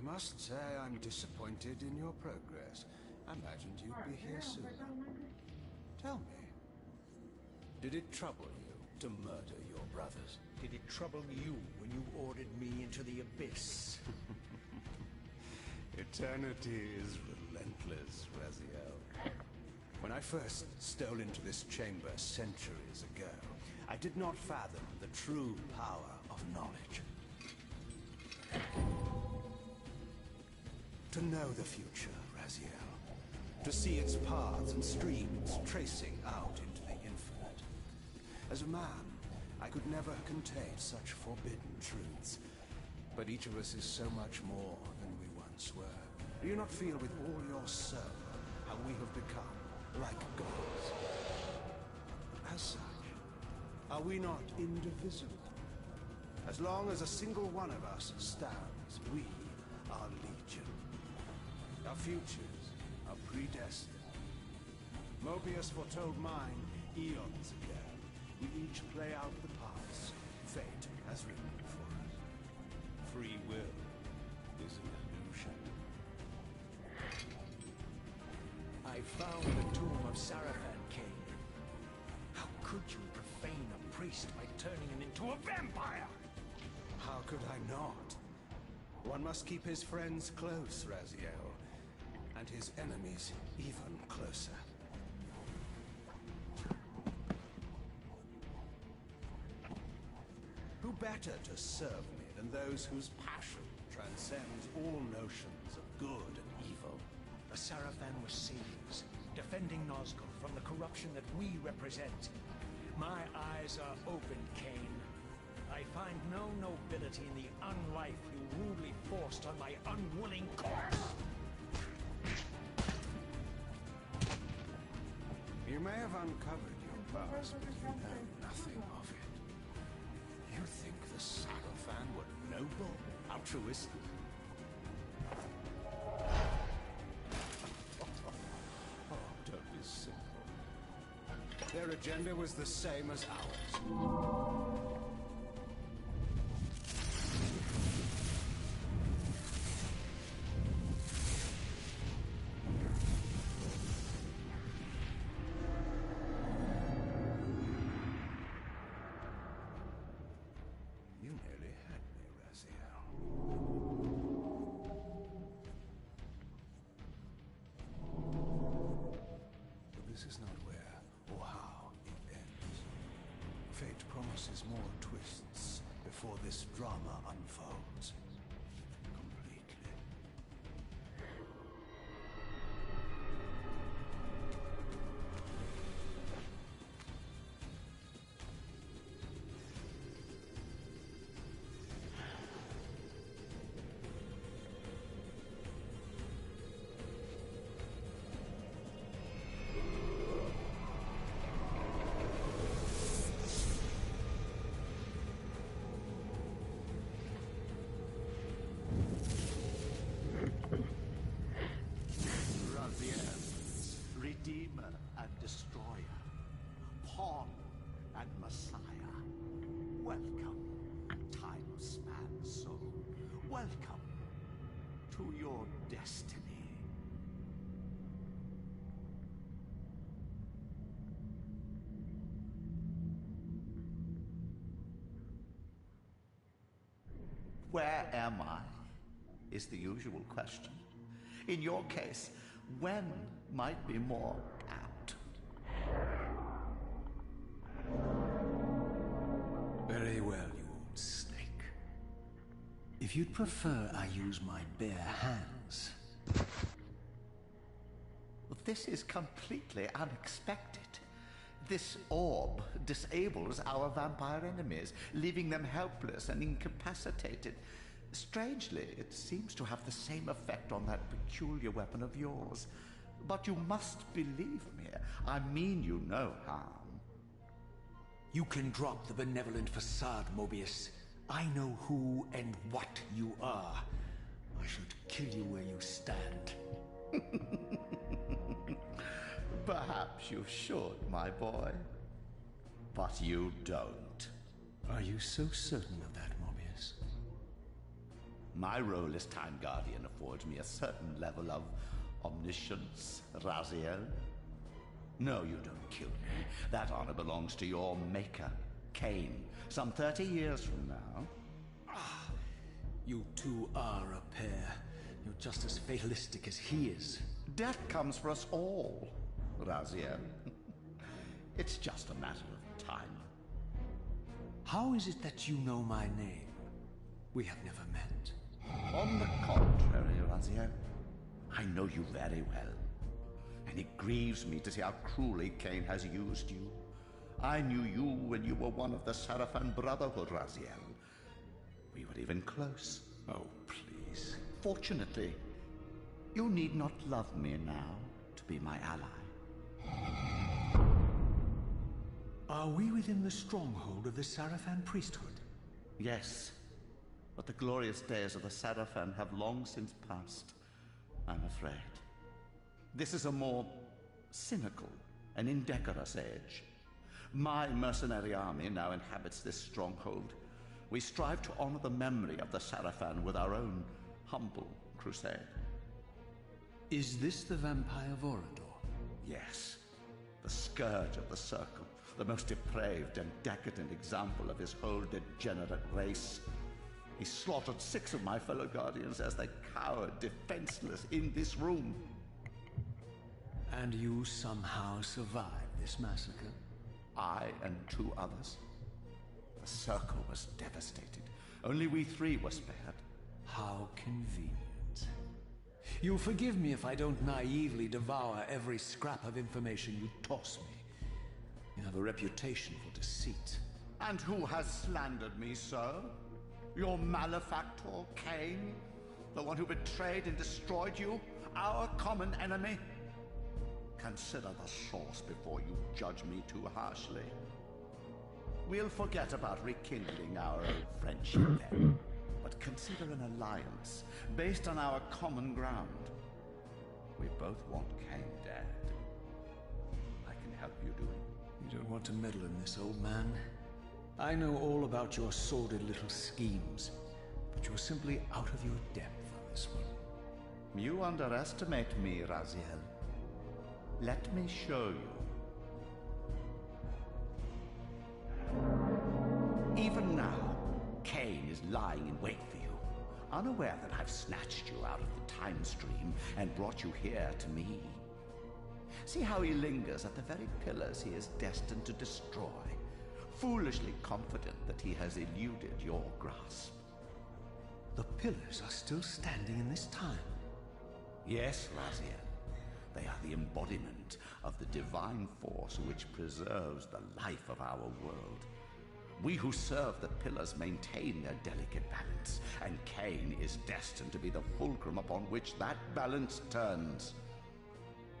must say I'm disappointed in your progress. I imagined you'd be here sooner. Tell me, did it trouble you to murder your brothers? Did it trouble you when you ordered me into the abyss? Eternity is relentless, Raziel. When I first stole into this chamber centuries ago, I did not fathom the true power of knowledge. To know the future, Raziel. To see its paths and streams tracing out into the infinite. As a man, I could never contain such forbidden truths. But each of us is so much more than we once were. Do you not feel with all your soul how we have become like gods? As such, are we not indivisible? As long as a single one of us stands, we are legion. Our futures are predestined. Mobius foretold mine eons ago. We each play out the parts fate has written for us. Free will is an illusion. I found the tomb of Sarafan, Kain. How could you profane a priest by turning him into a vampire? How could I not? One must keep his friends close, Raziel, and his enemies even closer. Who better to serve me than those whose passion transcends all notions of good and evil? The Sarafan were saviors, defending Nazgul from the corruption that we represent. My eyes are open, Kain. I find no nobility in the unlife you rudely forced on my unwilling corpse. You may have uncovered your past, but you know nothing of it. You think the Sarafan were noble, altruistic? Oh, don't be simple. Their agenda was the same as ours. You nearly had me, Raziel. But this is not where or how it ends. Fate promises more twists before this drama unfolds completely. Redeemer and Destroyer, Pawn and Messiah. Welcome, time-span soul. Welcome to your destiny. Where am I? Is the usual question. In your case, when might be more apt. Very well, you old snake. If you'd prefer I use my bare hands. This is completely unexpected. This orb disables our vampire enemies, leaving them helpless and incapacitated. Strangely, it seems to have the same effect on that peculiar weapon of yours. But you must believe me. I mean you no harm. You can drop the benevolent facade, Mobius. I know who and what you are. I should kill you where you stand. Perhaps you should, my boy. But you don't. Are you so certain of that, Mobius? My role as Time Guardian affords me a certain level of omniscience, Raziel. No, you don't kill me. That honor belongs to your maker, Kain, some 30 years from now. You two are a pair. You're just as fatalistic as he is. Death comes for us all, Raziel. It's just a matter of time. How is it that you know my name? We have never met. On the contrary, Raziel, I know you very well. And it grieves me to see how cruelly Kain has used you. I knew you when you were one of the Sarafan Brotherhood, Raziel. We were even close. Oh, please. Fortunately, you need not love me now to be my ally. Are we within the stronghold of the Sarafan priesthood? Yes, but the glorious days of the Sarafan have long since passed, I'm afraid. This is a more cynical and indecorous age. My mercenary army now inhabits this stronghold. We strive to honor the memory of the Sarafan with our own humble crusade. Is this the Vampire Vorador? Yes, the scourge of the Circle, the most depraved and decadent example of his whole degenerate race. He slaughtered 6 of my fellow Guardians as they cowered defenseless in this room. And you somehow survived this massacre? I and 2 others. The Circle was devastated. Only we 3 were spared. How convenient. You'll forgive me if I don't naively devour every scrap of information you toss me. You have a reputation for deceit. And who has slandered me, sir? Your malefactor, Kain? The one who betrayed and destroyed you? Our common enemy? Consider the source before you judge me too harshly. We'll forget about rekindling our old friendship then, but consider an alliance based on our common ground. We both want Kain dead. I can help you do it. You don't want to meddle in this, old man. I know all about your sordid little schemes, but you're simply out of your depth on this one. You underestimate me, Raziel. Let me show you. Even now, Kain is lying in wait for you, unaware that I've snatched you out of the time stream and brought you here to me. See how he lingers at the very pillars he is destined to destroy, foolishly confident that he has eluded your grasp. The pillars are still standing in this time. Yes, Raziel. They are the embodiment of the divine force which preserves the life of our world. We who serve the pillars maintain their delicate balance, and Kain is destined to be the fulcrum upon which that balance turns.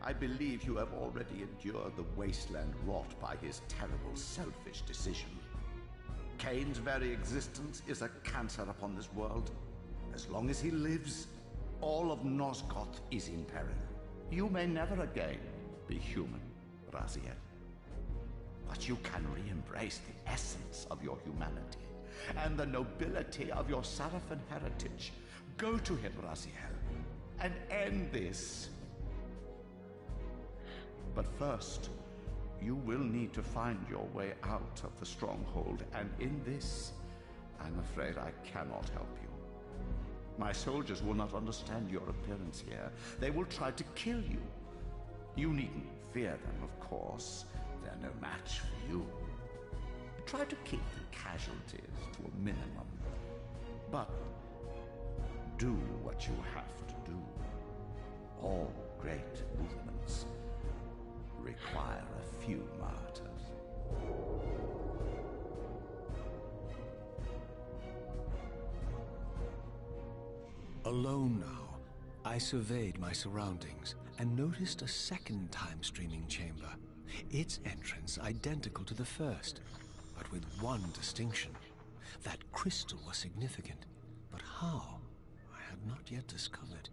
I believe you have already endured the wasteland wrought by his terrible, selfish decision. Kain's very existence is a cancer upon this world. As long as he lives, all of Nosgoth is in peril. You may never again be human, Raziel. But you can re-embrace the essence of your humanity and the nobility of your Sarafan heritage. Go to him, Raziel, and end this. But first, you will need to find your way out of the stronghold, and in this, I'm afraid I cannot help you. My soldiers will not understand your appearance here. They will try to kill you. You needn't fear them, of course. They're no match for you. Try to keep the casualties to a minimum. But do what you have to do. All great movements require a few martyrs. Alone now, I surveyed my surroundings and noticed a second time-streaming chamber. Its entrance identical to the first, but with one distinction. That crystal was significant, but how? I had not yet discovered.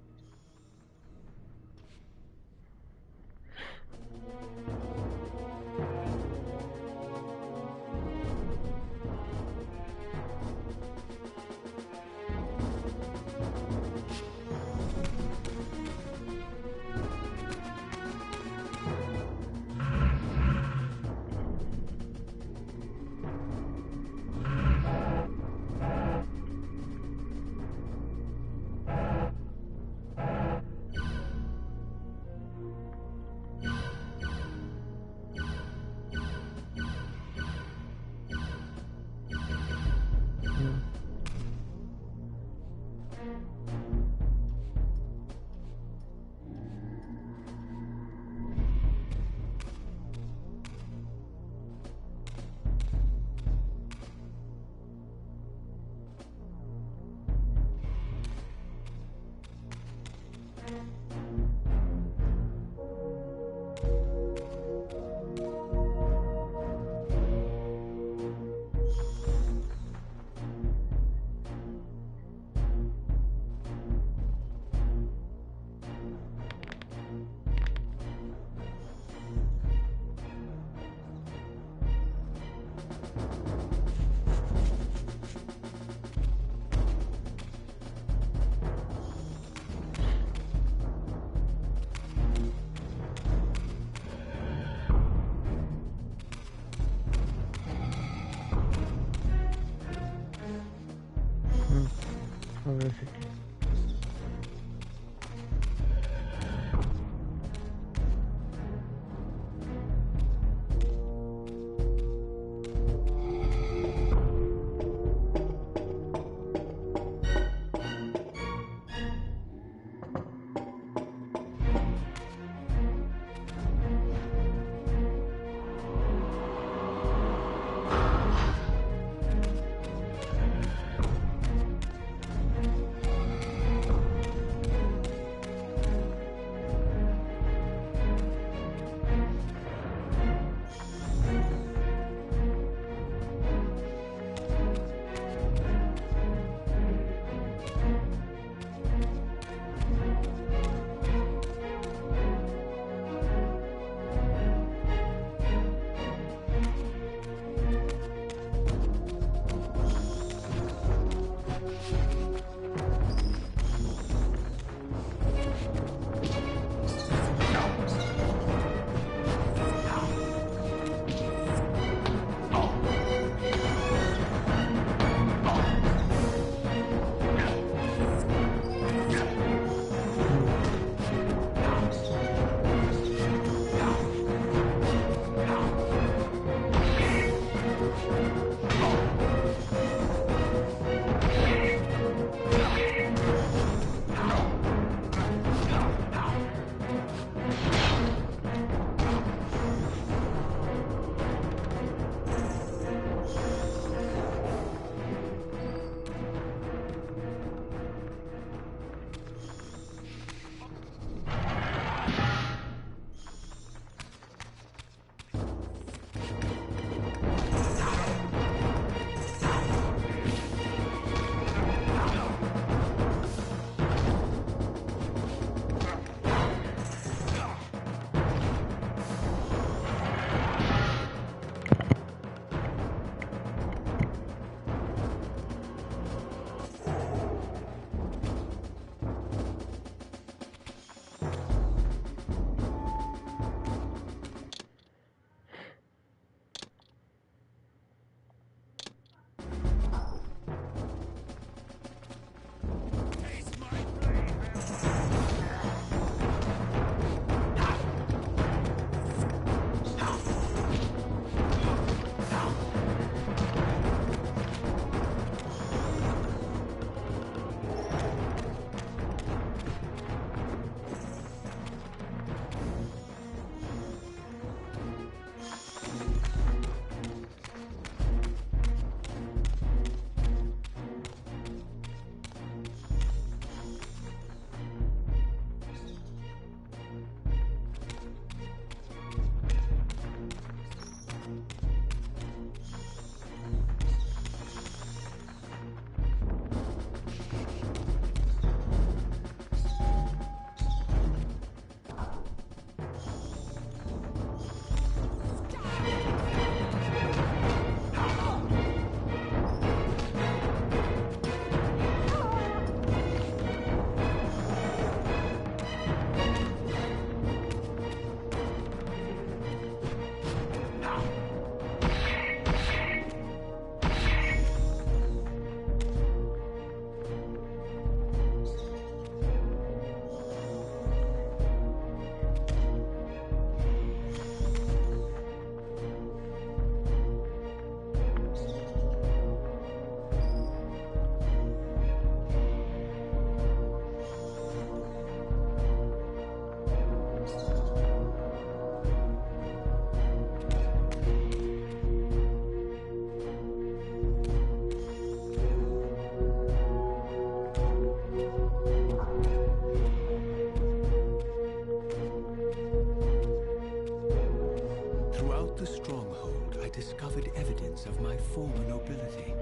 of my former nobility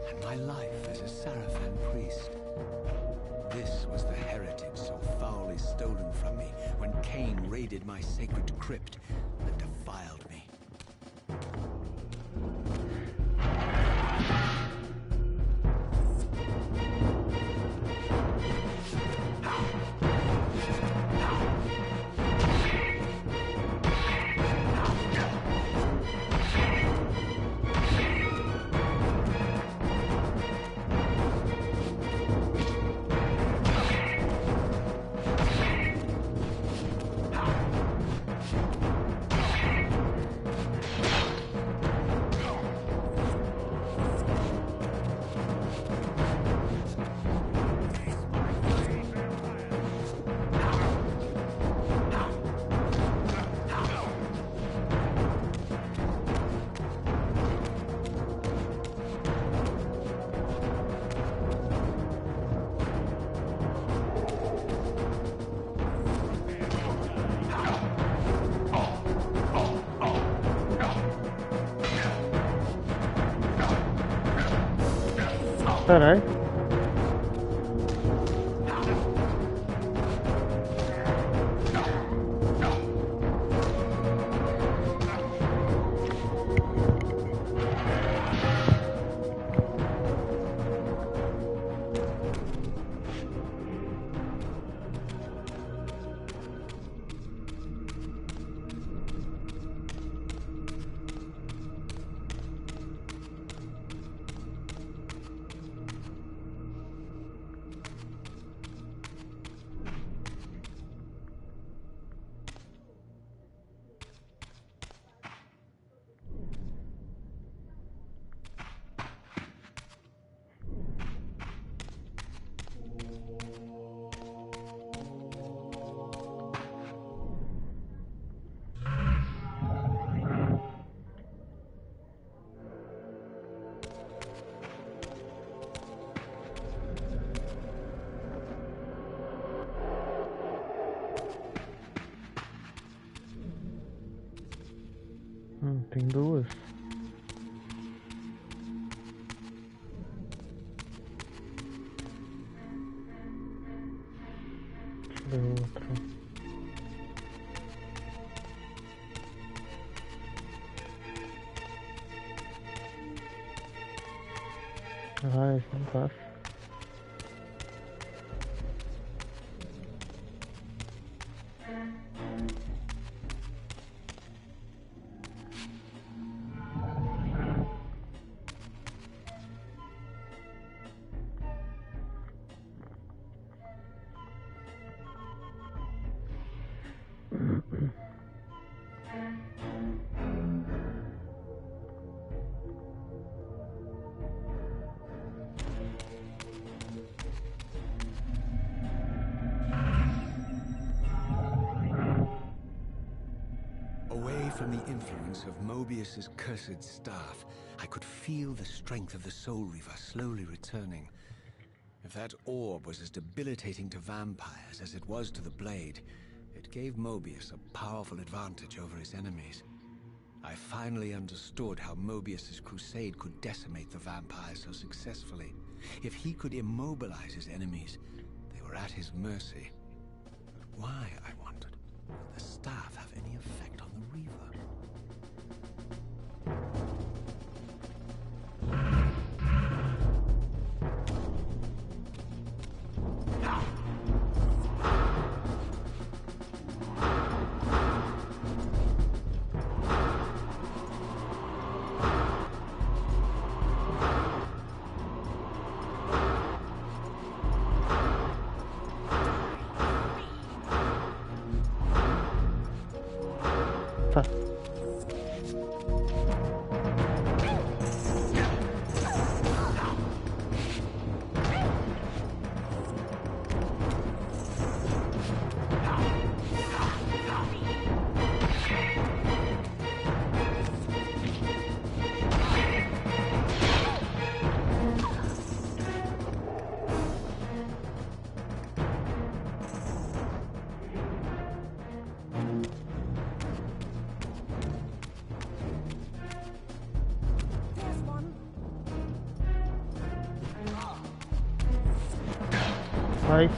and my life as a Sarafan priest. This was the heritage so foully stolen from me when Kain raided my sacred crypt and defiled me. Caralho. Tem duas. Deixa eu ver outra. Ah, esse não passa. Away from the influence of Mobius's cursed staff, I could feel the strength of the Soul Reaver slowly returning. If that orb was as debilitating to vampires as it was to the blade, it gave Mobius a powerful advantage over his enemies. I finally understood how Mobius's crusade could decimate the vampires so successfully. If he could immobilize his enemies, they were at his mercy. But why, I wondered, would the staff have any effect on the Reaver? Ai.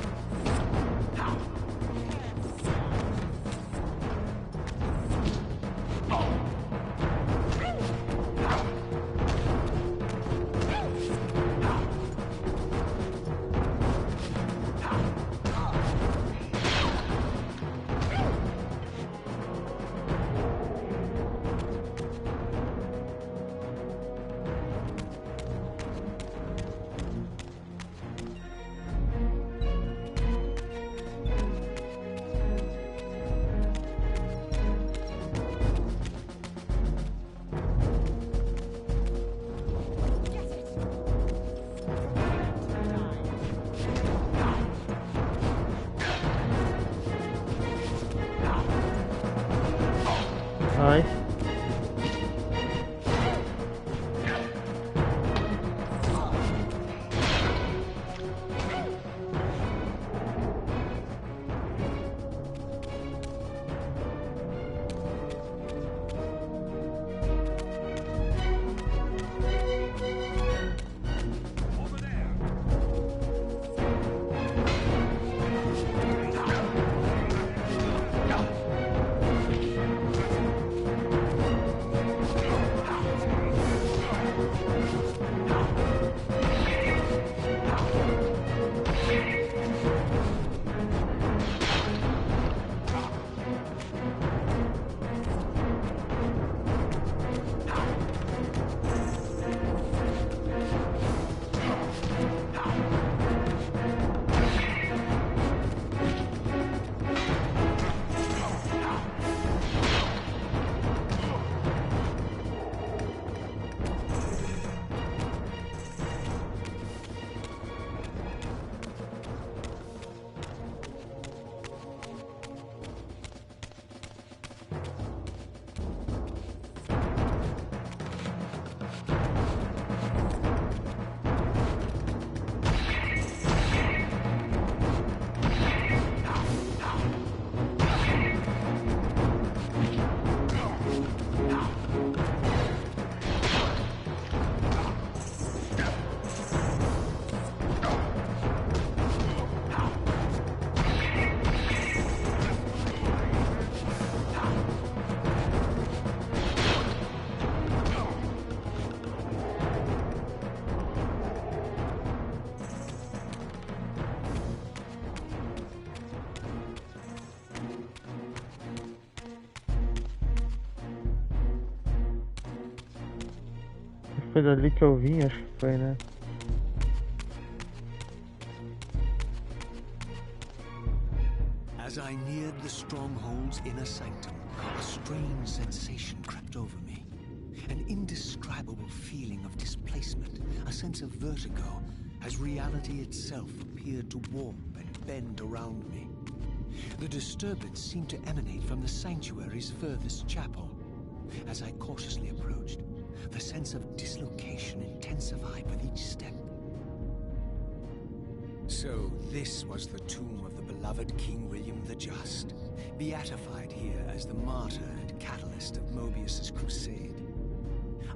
Ai. Over there. foi dali que eu vim, acho que foi, né? As I neared the stronghold's inner sanctum, a strange sensation crept over me. An indescribable feeling of displacement, a sense of vertigo, as reality itself appeared to warp and bend around me. The disturbance seemed to emanate from the sanctuary's furthest chapel. As I cautiously approached, the sense of dislocation intensified with each step. So this was the tomb of the beloved King William the Just, beatified here as the martyr and catalyst of Mobius's crusade.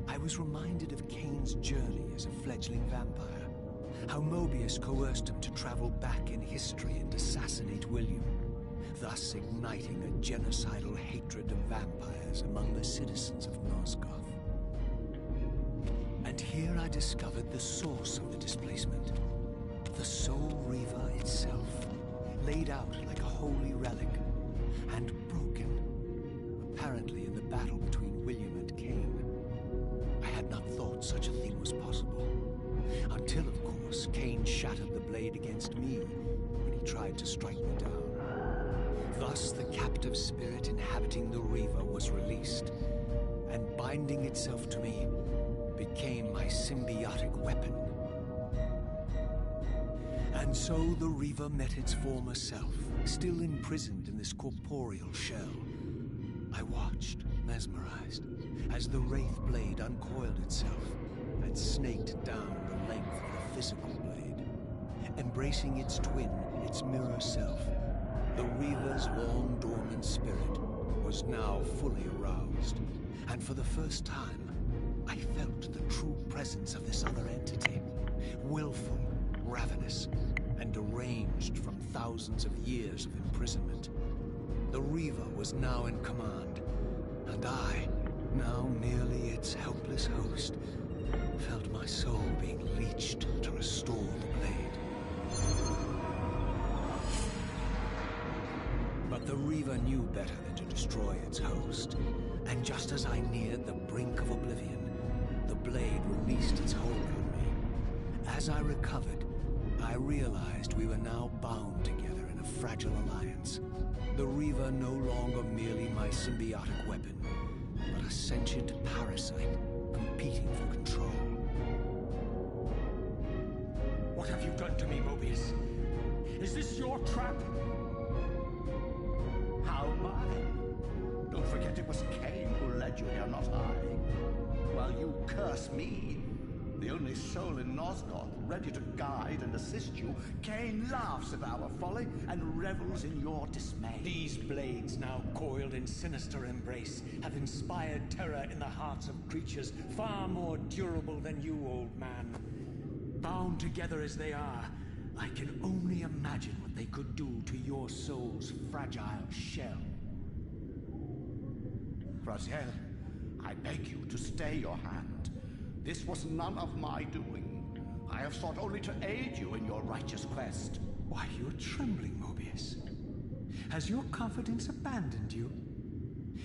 I was reminded of Kain's journey as a fledgling vampire, how Mobius coerced him to travel back in history and assassinate William, thus igniting a genocidal hatred of vampires among the citizens of Nosgoth. And here I discovered the source of the displacement. The Soul Reaver itself, laid out like a holy relic, and broken, apparently in the battle between William and Kain. I had not thought such a thing was possible, until, of course, Kain shattered the blade against me when he tried to strike me down. Thus, the captive spirit inhabiting the Reaver was released, and binding itself to me became my symbiotic weapon. And so the Reaver met its former self, still imprisoned in this corporeal shell. I watched, mesmerized, as the Wraith blade uncoiled itself and snaked down the length of the physical blade. Embracing its twin, its mirror self, the Reaver's long-dormant spirit was now fully aroused. And for the first time, I felt the true presence of this other entity, willful, ravenous, and deranged from thousands of years of imprisonment. The Reaver was now in command, and I, now merely its helpless host, felt my soul being leached to restore the blade. But the Reaver knew better than to destroy its host, and just as I neared the brink of oblivion, the blade released its hold on me. As I recovered, I realized we were now bound together in a fragile alliance. The Reaver no longer merely my symbiotic weapon, but a sentient parasite competing for control. What have you done to me, Mobius? Is this your trap? How mine? Don't forget it was Kain who led you here, not I. While you curse me, the only soul in Nosgoth ready to guide and assist you, Kain laughs at our folly and revels in your dismay. These blades, now coiled in sinister embrace, have inspired terror in the hearts of creatures far more durable than you, old man. Bound together as they are, I can only imagine what they could do to your soul's fragile shell. Raziel, I beg you to stay your hand. This was none of my doing. I have sought only to aid you in your righteous quest. Why, you're trembling, Mobius. Has your confidence abandoned you?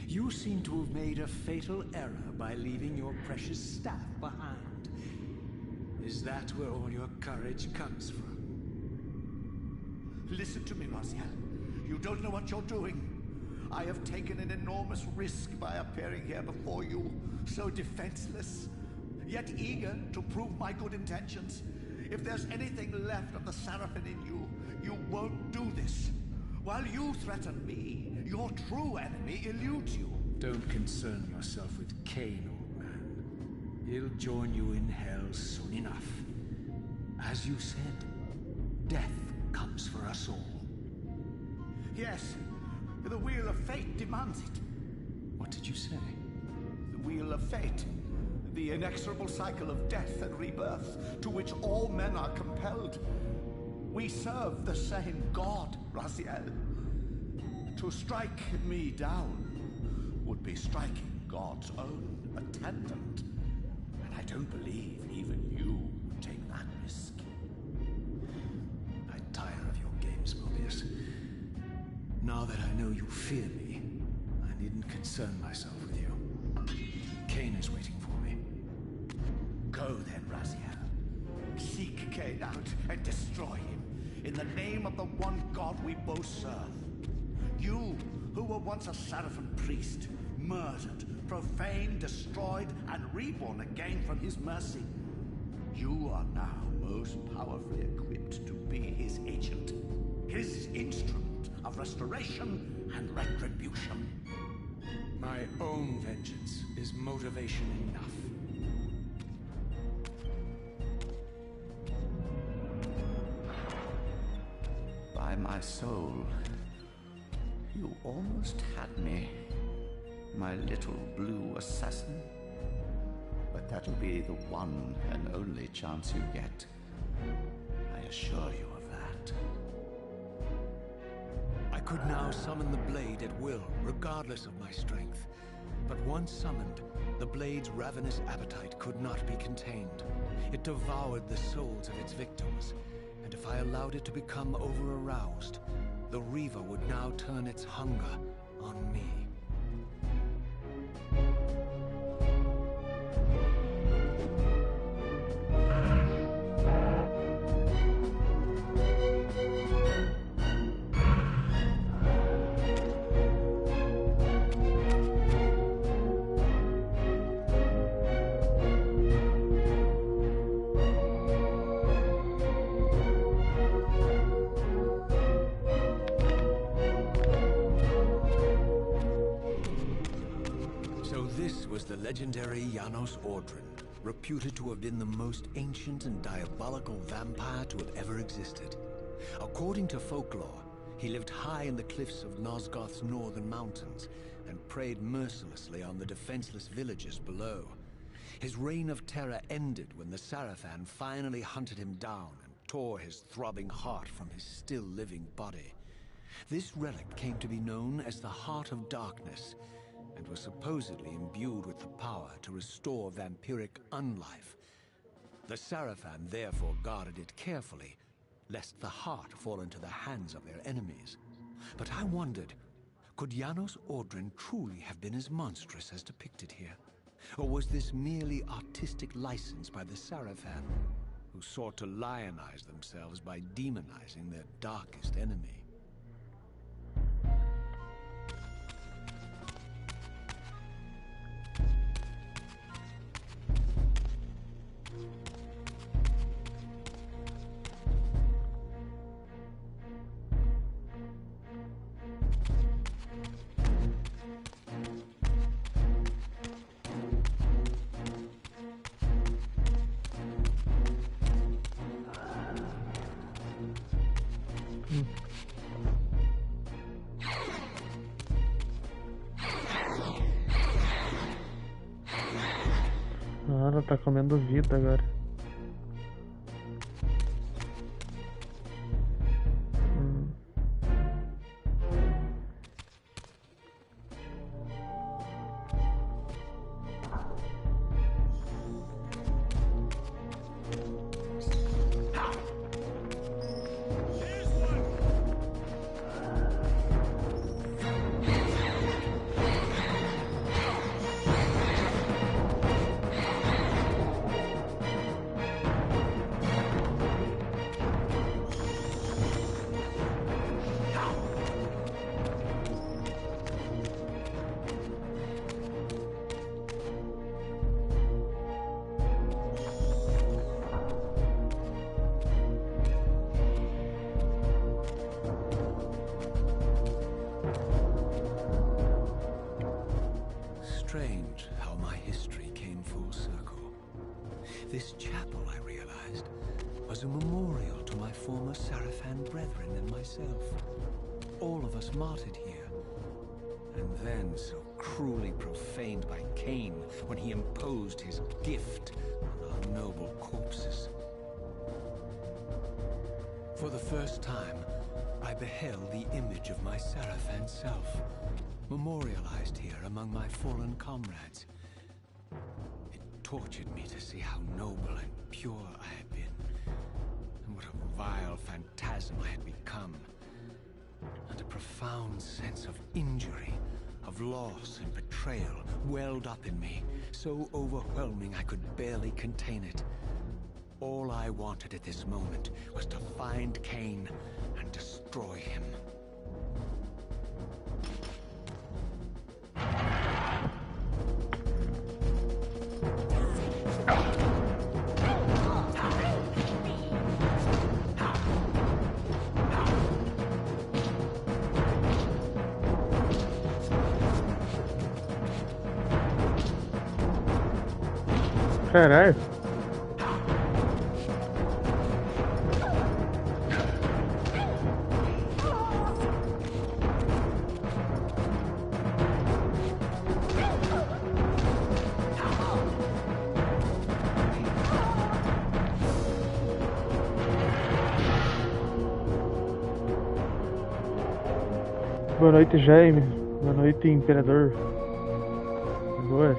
You seem to have made a fatal error by leaving your precious staff behind. Is that where all your courage comes from? Listen to me, Raziel. You don't know what you're doing. I have taken an enormous risk by appearing here before you, so defenseless, yet eager to prove my good intentions. If there's anything left of the Seraphim in you, you won't do this. While you threaten me, your true enemy eludes you. Don't concern yourself with Kain, old man. He'll join you in hell soon enough. As you said, death comes for us all. Yes, the wheel of fate demands it. What did you say? The wheel of fate. The inexorable cycle of death and rebirth to which all men are compelled. We serve the same God, Raziel. To strike me down would be striking God's own attendant. And I don't believe even you would take that risk. I tire of your games, Mobius. Now that I know you fear me, I needn't concern myself with you. Kain is waiting for me. Go then, Raziel. Seek Kain out and destroy him, in the name of the one God we both serve. You, who were once a Seraphim priest, murdered, profaned, destroyed, and reborn again from his mercy. You are now most powerfully equipped to be his agent, his instrument of restoration and retribution. My own vengeance is motivation enough. By my soul, you almost had me, my little blue assassin. But that'll be the one and only chance you get. I assure you of that. I could now summon the blade at will, regardless of my strength. But once summoned, the blade's ravenous appetite could not be contained. It devoured the souls of its victims, and if I allowed it to become over-aroused, the Reaver would now turn its hunger on me. The legendary Janos Ordrin, reputed to have been the most ancient and diabolical vampire to have ever existed. According to folklore, he lived high in the cliffs of Nosgoth's northern mountains and preyed mercilessly on the defenseless villagers below. His reign of terror ended when the Sarafan finally hunted him down and tore his throbbing heart from his still-living body. This relic came to be known as the Heart of Darkness, and was supposedly imbued with the power to restore vampiric unlife. The Sarafan therefore guarded it carefully, lest the heart fall into the hands of their enemies. But I wondered, could Janos Ordrin truly have been as monstrous as depicted here? Or was this merely artistic license by the Sarafan, who sought to lionize themselves by demonizing their darkest enemy? Ah, ela tá comendo vida agora. Strange how my history came full circle. This chapel, I realized, was a memorial to my former Sarafan brethren and myself. All of us martyred here. And then so cruelly profaned by Kain when he imposed his gift on our noble corpses. For the first time, I beheld the image of my Sarafan self, memorialized here among my fallen comrades. It tortured me to see how noble and pure I had been, and what a vile phantasm I had become. And a profound sense of injury of loss and betrayal welled up in me, so overwhelming I could barely contain it. All I wanted at this moment was to find Kain and destroy him. Caralho. Boa noite, Jaime. Boa noite, Imperador. Boas.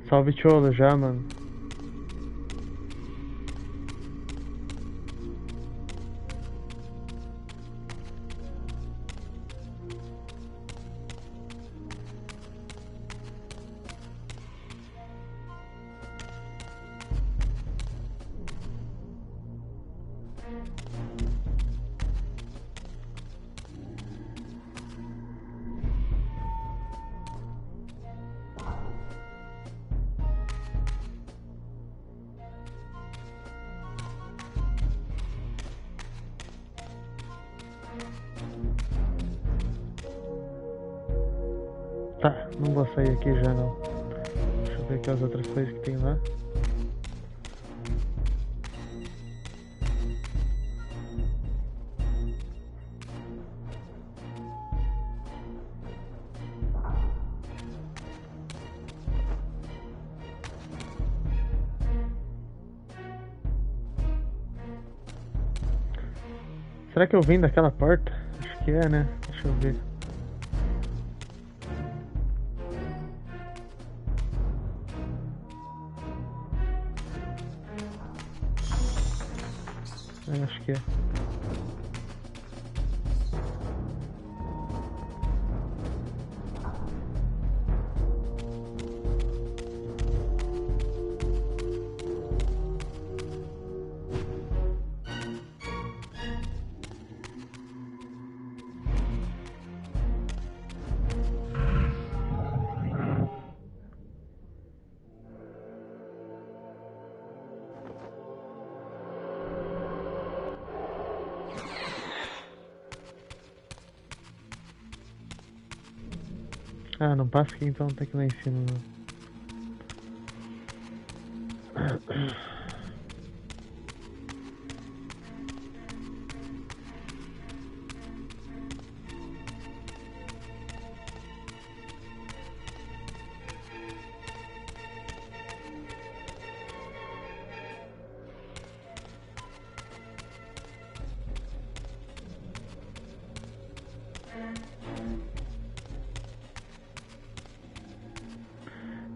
Salve Cholo já, mano. Tá, não vou sair aqui já não. Deixa eu ver aqui as outras coisas que tem lá. Será que eu vim daquela porta? Acho que é, né? Deixa eu ver. Acho que é. Ah, não passa aqui então, tá aqui lá em cima.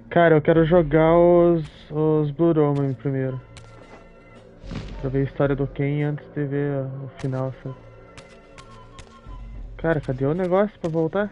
Cara, eu quero jogar os Blood Omen primeiro. Pra ver a história do Kain antes de ver o final, sabe? Cara, cadê o negócio pra voltar?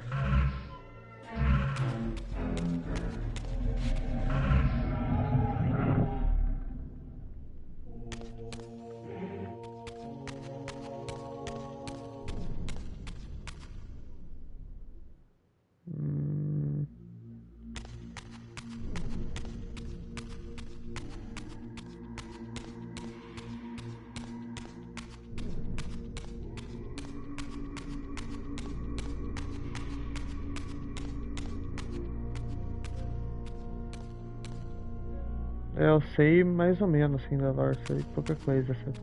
É, eu sei mais ou menos assim da lore, sei pouca coisa, sabe?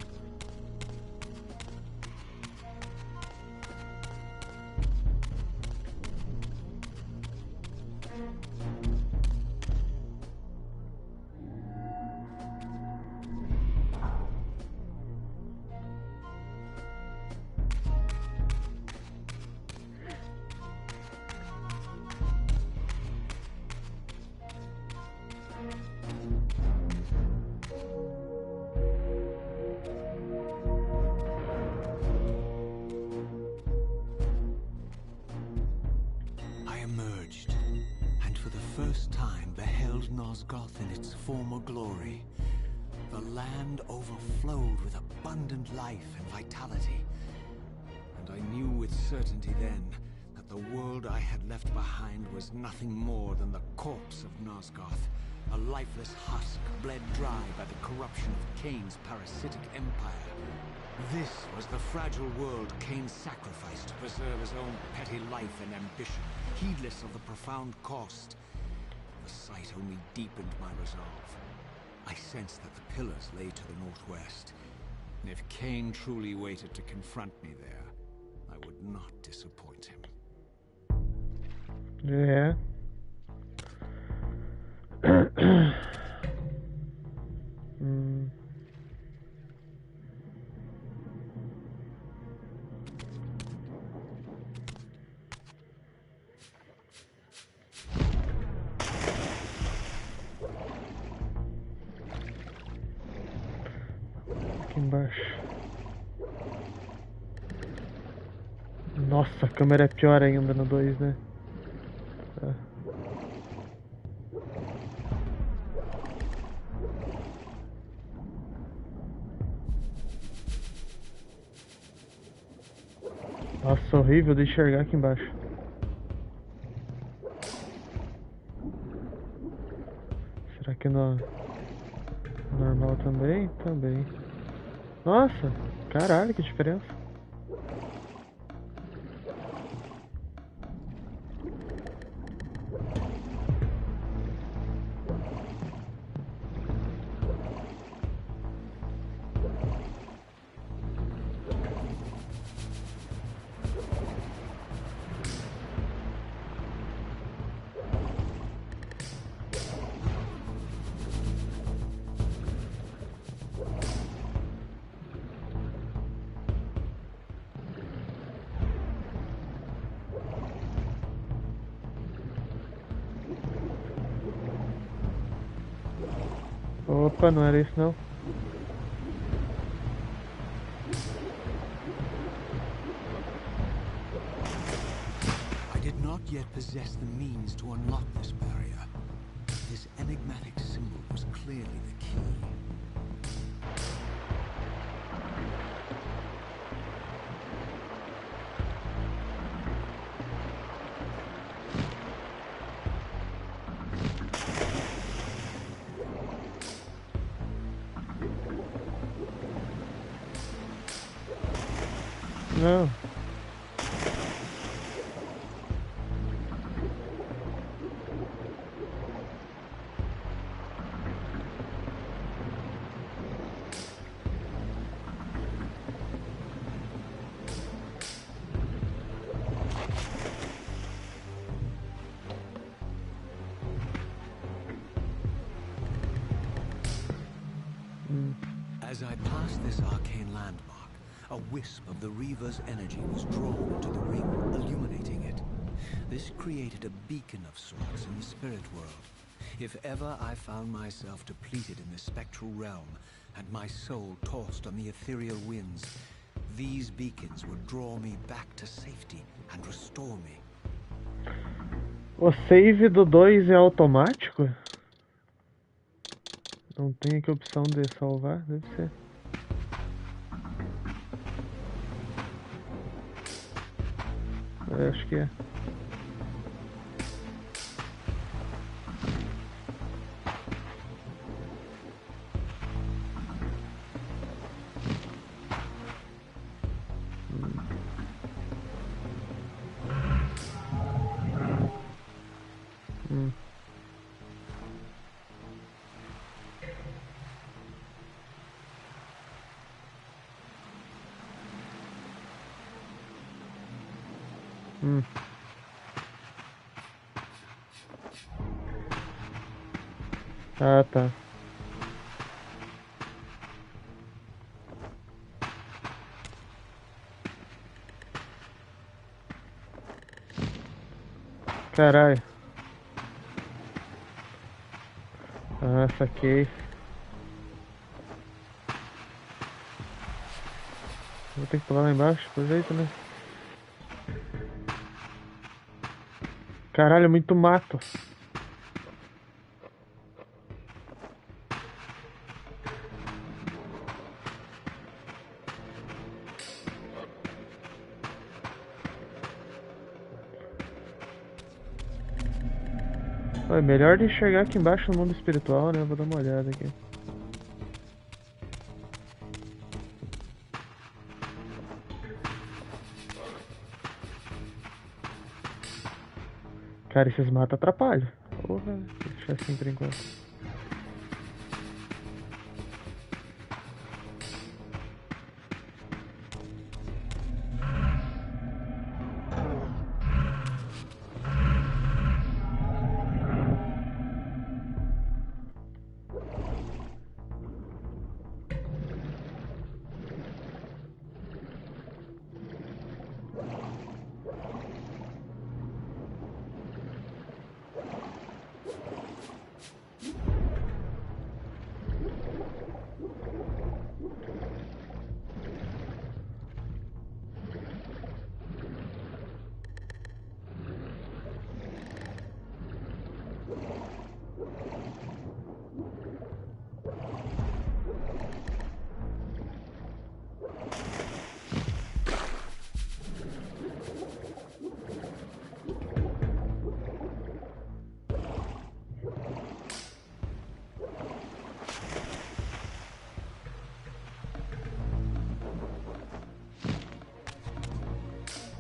Nosgoth in its former glory. The land overflowed with abundant life and vitality. And I knew with certainty then that the world I had left behind was nothing more than the corpse of Nosgoth, a lifeless husk bled dry by the corruption of Kain's parasitic empire. This was the fragile world Kain sacrificed to preserve his own petty life and ambition, heedless of the profound cost. The sight only deepened my resolve. I sensed that the pillars lay to the northwest. And if Kain truly waited to confront me there, I would not disappoint him. Yeah. Aqui embaixo. Nossa, a câmera é pior ainda no 2, né? Tá. Nossa, horrível de enxergar aqui embaixo. Será que no normal também? Também. Nossa, caralho, que diferença. Opa, não era isso não. I did not yet possess the means to unlock this barrier. This enigmatic symbol was clearly the key. Não. As I passed this arcane landmark, a wisp of the Reaver's energy was drawn to the ring, illuminating it. This created a beacon of sorts in the spirit world. If ever I found myself depleted in the spectral realm, and my soul tossed on the ethereal winds, these beacons would draw me back to safety and restore me. O save do 2 é automático? Não tem aqui a opção de salvar? Deve ser. Acho que é. Ah, tá. Caralho. Ah, saquei. Vou ter que pular lá embaixo, por jeito, né? Caralho, é muito mato. É melhor de enxergar aqui embaixo no mundo espiritual, né? Vou dar uma olhada aqui. Cara, esses matos atrapalham. Porra, deixa assim por enquanto.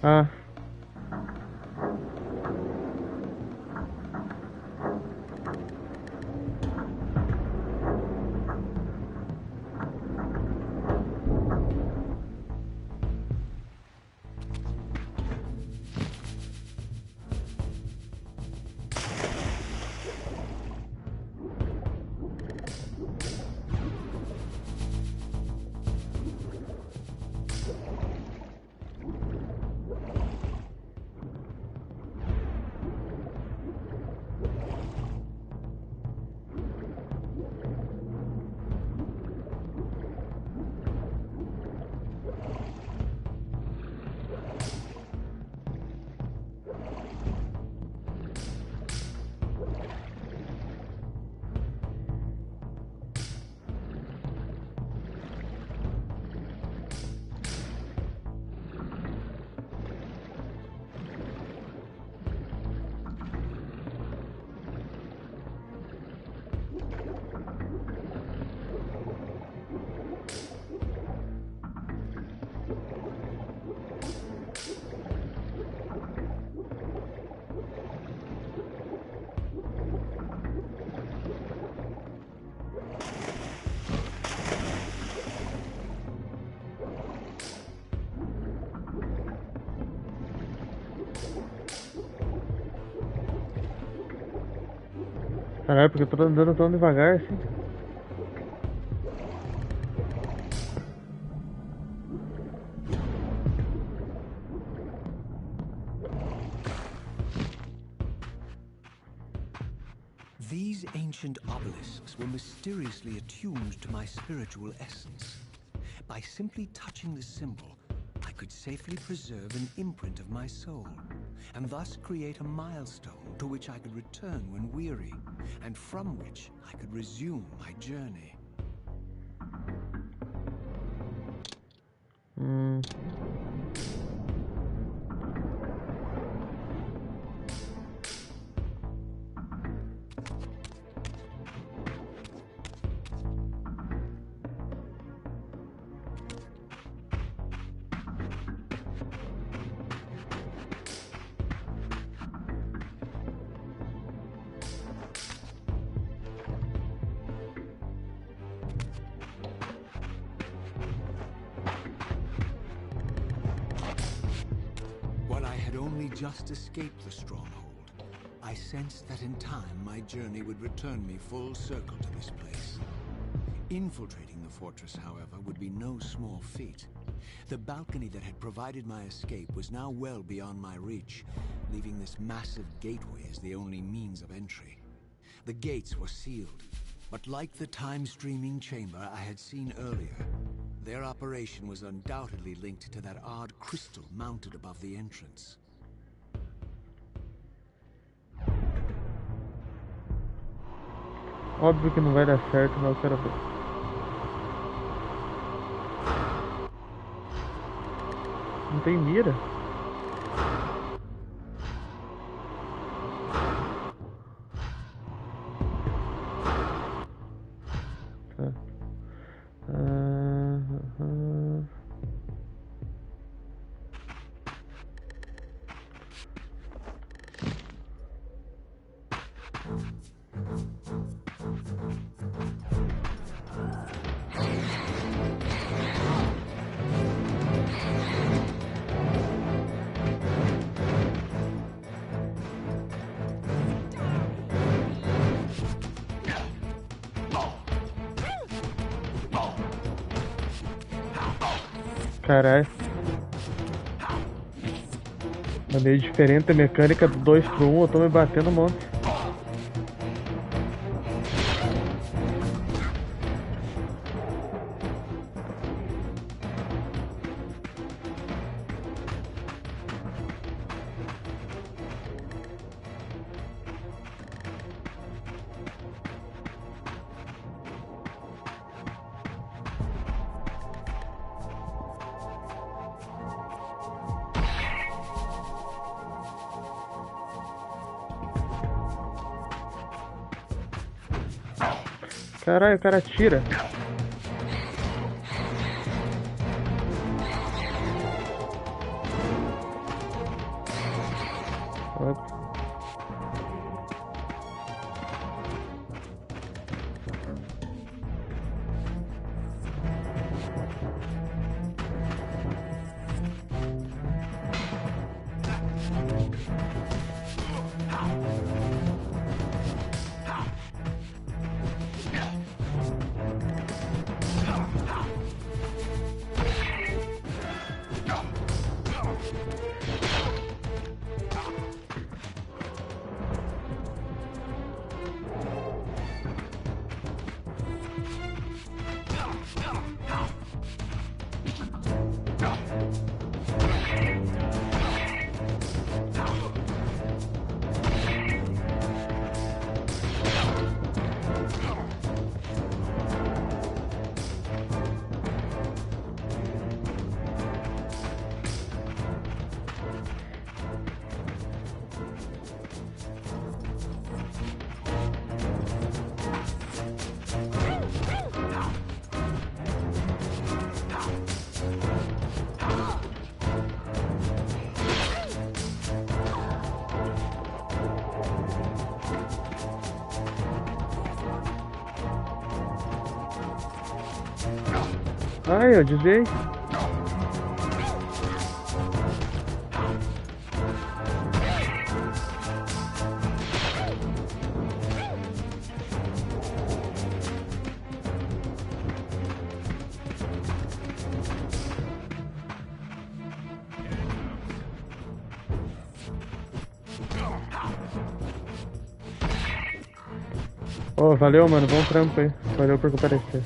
Ah. Caralho, porque eu tô andando tão devagar assim. These ancient obelisks were mysteriously attuned to my spiritual essence. By simply touching the symbol, I could safely preserve an imprint of my soul, and thus create a milestone to which I could return when weary, and from which I could resume my journey. had only just escaped the stronghold, I sensed that in time my journey would return me full circle to this place. Infiltrating the fortress, however, would be no small feat. The balcony that had provided my escape was now well beyond my reach, leaving this massive gateway as the only means of entry. The gates were sealed, but like the time-streaming chamber I had seen earlier, their operation was undoubtedly linked to that odd crystal mounted above the entrance. Óbvio que não vai dar certo, mas eu quero ver. Não tem mira? Tá. Caralho. É meio diferente a mecânica do 2 pro 1, eu tô me batendo um monte. Caralho, o cara tira. Opa. Ai, eu desviei. Oh, valeu, mano. Bom trampo aí. Valeu por comparecer.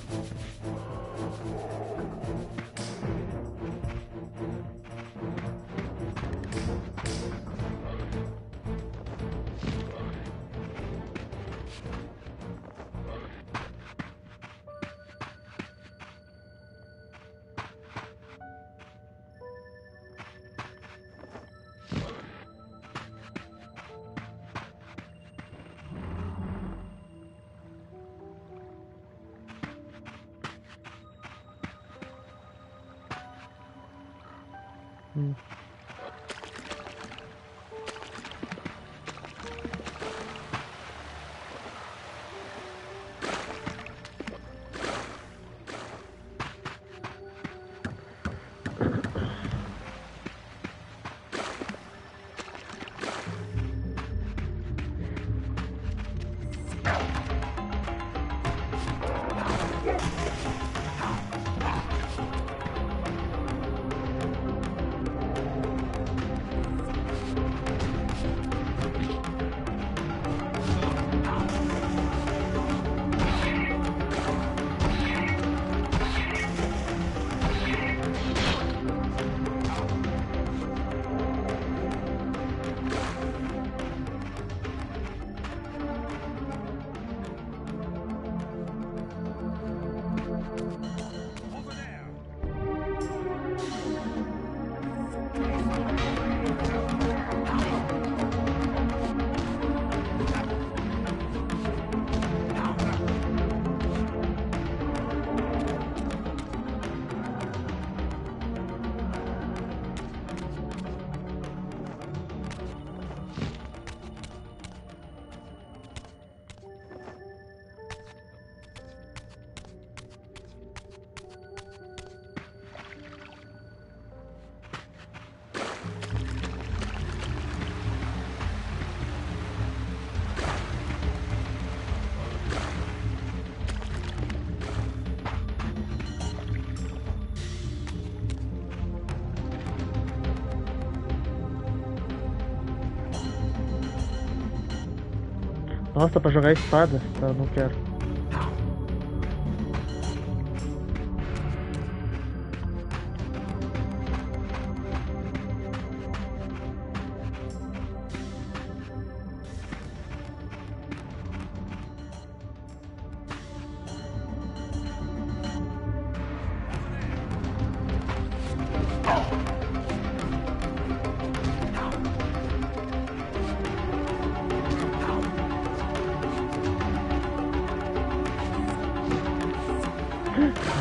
Nossa, pra jogar espada. Tá, não quero.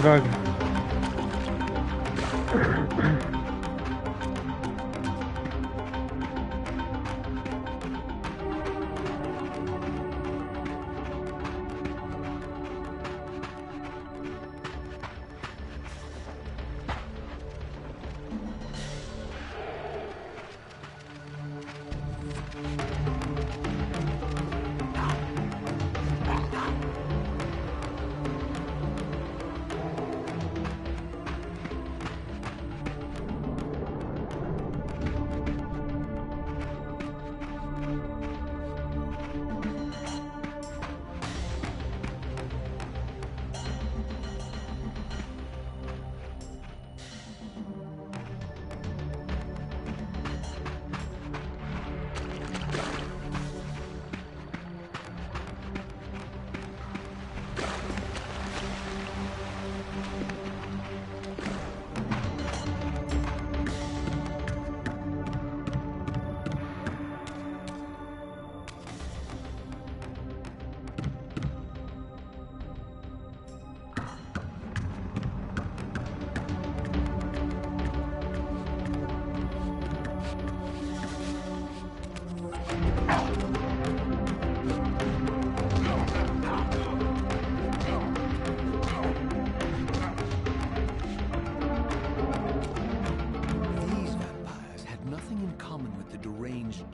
Droga.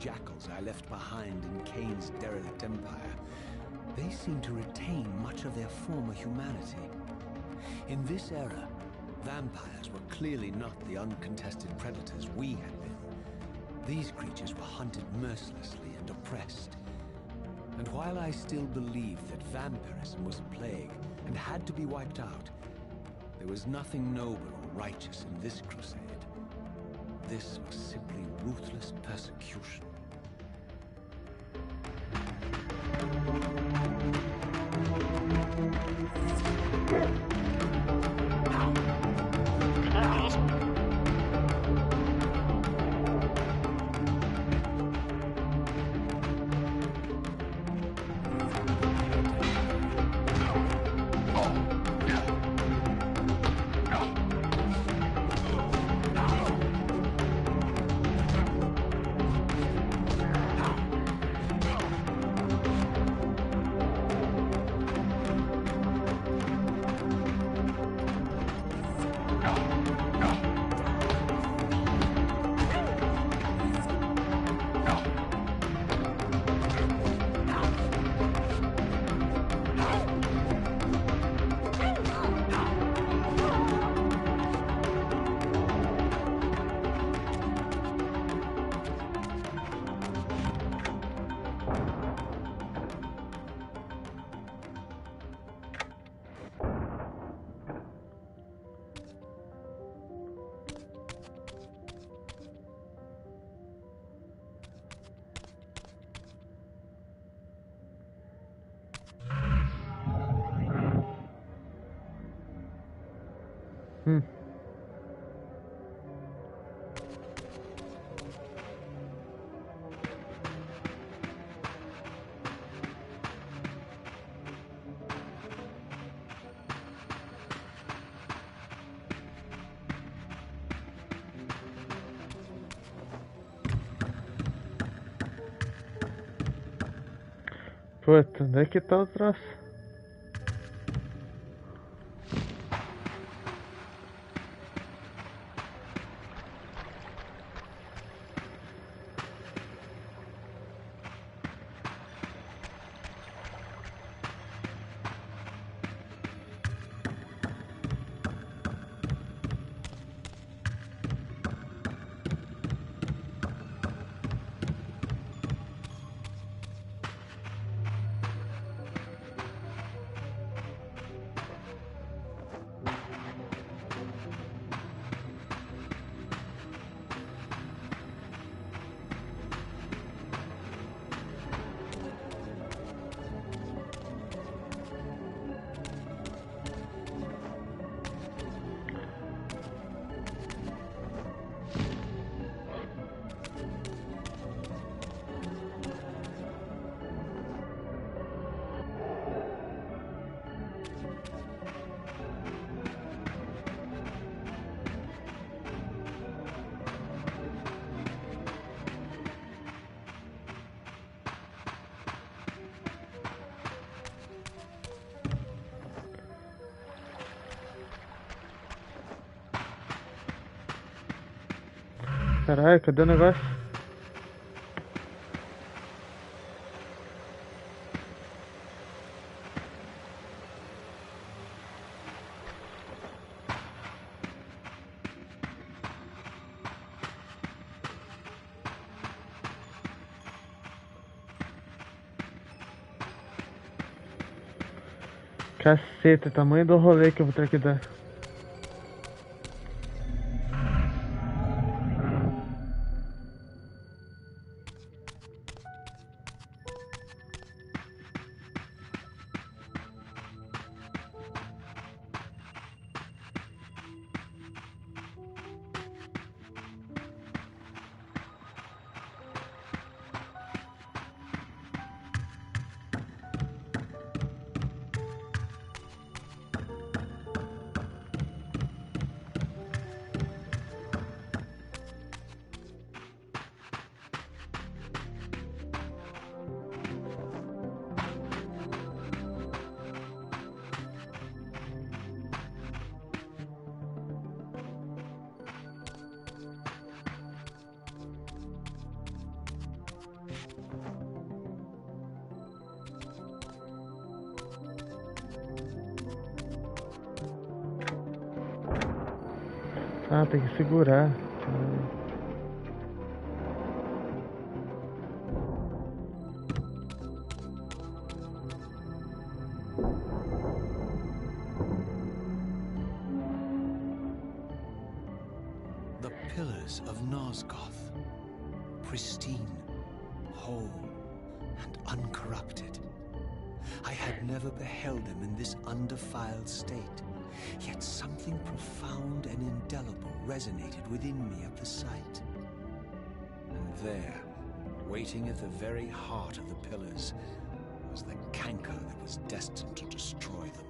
jackals I left behind in Kain's derelict empire, they seem to retain much of their former humanity. In this era, vampires were clearly not the uncontested predators we had been. These creatures were hunted mercilessly and oppressed. And while I still believed that vampirism was a plague and had to be wiped out, there was nothing noble or righteous in this crusade. This was simply ruthless persecution. Puta, onde é que tá o troço? Caralho, cadê o negócio? Caceta, tamanho do rolê que eu vou ter que dar. Ah, tem que segurar. The pillars of Nosgoth, pristine, whole, and uncorrupted. I had never beheld them in this undefiled state, yet something profound and indelible resonated within me at the sight. And there, waiting at the very heart of the pillars, was the canker that was destined to destroy them.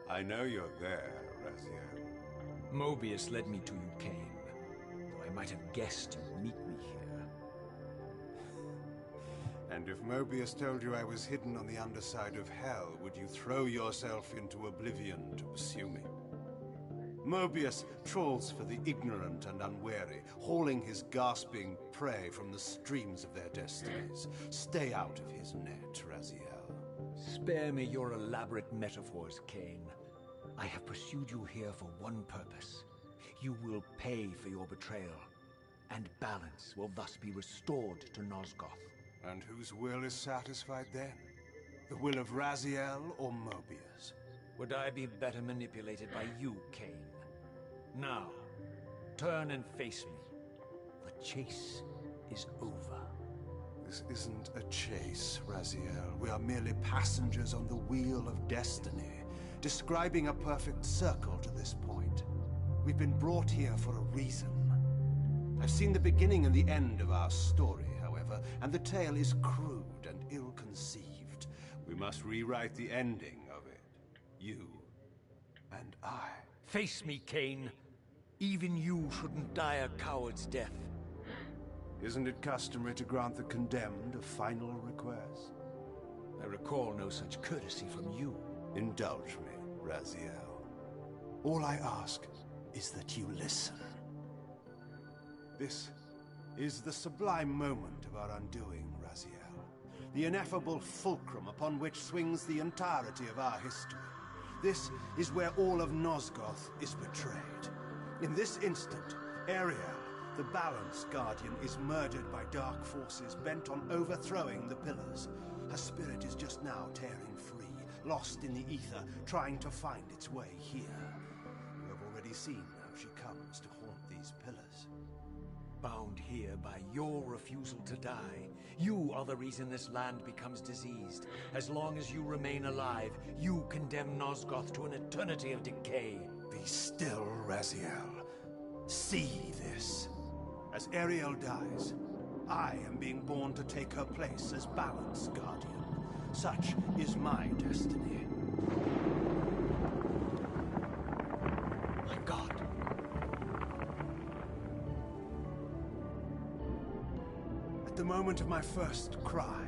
I know you're there, Raziel. Mobius led me to you, Kain. Though I might have guessed you'd meet me here. And if Mobius told you I was hidden on the underside of hell, would you throw yourself into oblivion to pursue me? Mobius trawls for the ignorant and unwary, hauling his gasping prey from the streams of their destinies. Stay out of his net, Raziel. Spare me your elaborate metaphors, Kain. I have pursued you here for one purpose. You will pay for your betrayal, and balance will thus be restored to Nosgoth. And whose will is satisfied then? The will of Raziel or Mobius? Would I be better manipulated by you, Kain? Now, turn and face me. The chase is over. This isn't a chase, Raziel. We are merely passengers on the wheel of destiny, describing a perfect circle to this point. We've been brought here for a reason. I've seen the beginning and the end of our story, however, and the tale is crude and ill-conceived. We must rewrite the ending of it. You and I. Face me, Kain. Even you shouldn't die a coward's death. Isn't it customary to grant the condemned a final request? I recall no such courtesy from you. Indulge me, Raziel. All I ask is that you listen. This is the sublime moment of our undoing, Raziel. The ineffable fulcrum upon which swings the entirety of our history. This is where all of Nosgoth is betrayed. In this instant, Ariel, the Balance Guardian, is murdered by dark forces bent on overthrowing the pillars. Her spirit is just now tearing free, lost in the ether, trying to find its way here. You have already seen how she comes to haunt these pillars. Bound here by your refusal to die. You are the reason this land becomes diseased. As long as you remain alive, you condemn Nosgoth to an eternity of decay. Be still, Raziel. See this. As Ariel dies, I am being born to take her place as Balance Guardian. Such is my destiny. My God. At the moment of my first cry,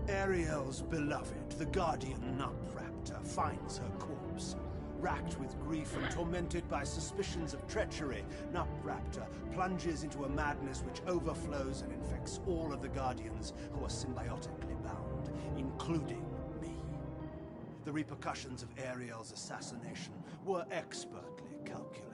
Ariel's beloved, the guardian Nutraptor, finds her corpse. Racked with grief and tormented by suspicions of treachery, Nutraptor plunges into a madness which overflows and infects all of the Guardians who are symbiotically bound, including me. The repercussions of Ariel's assassination were expertly calculated.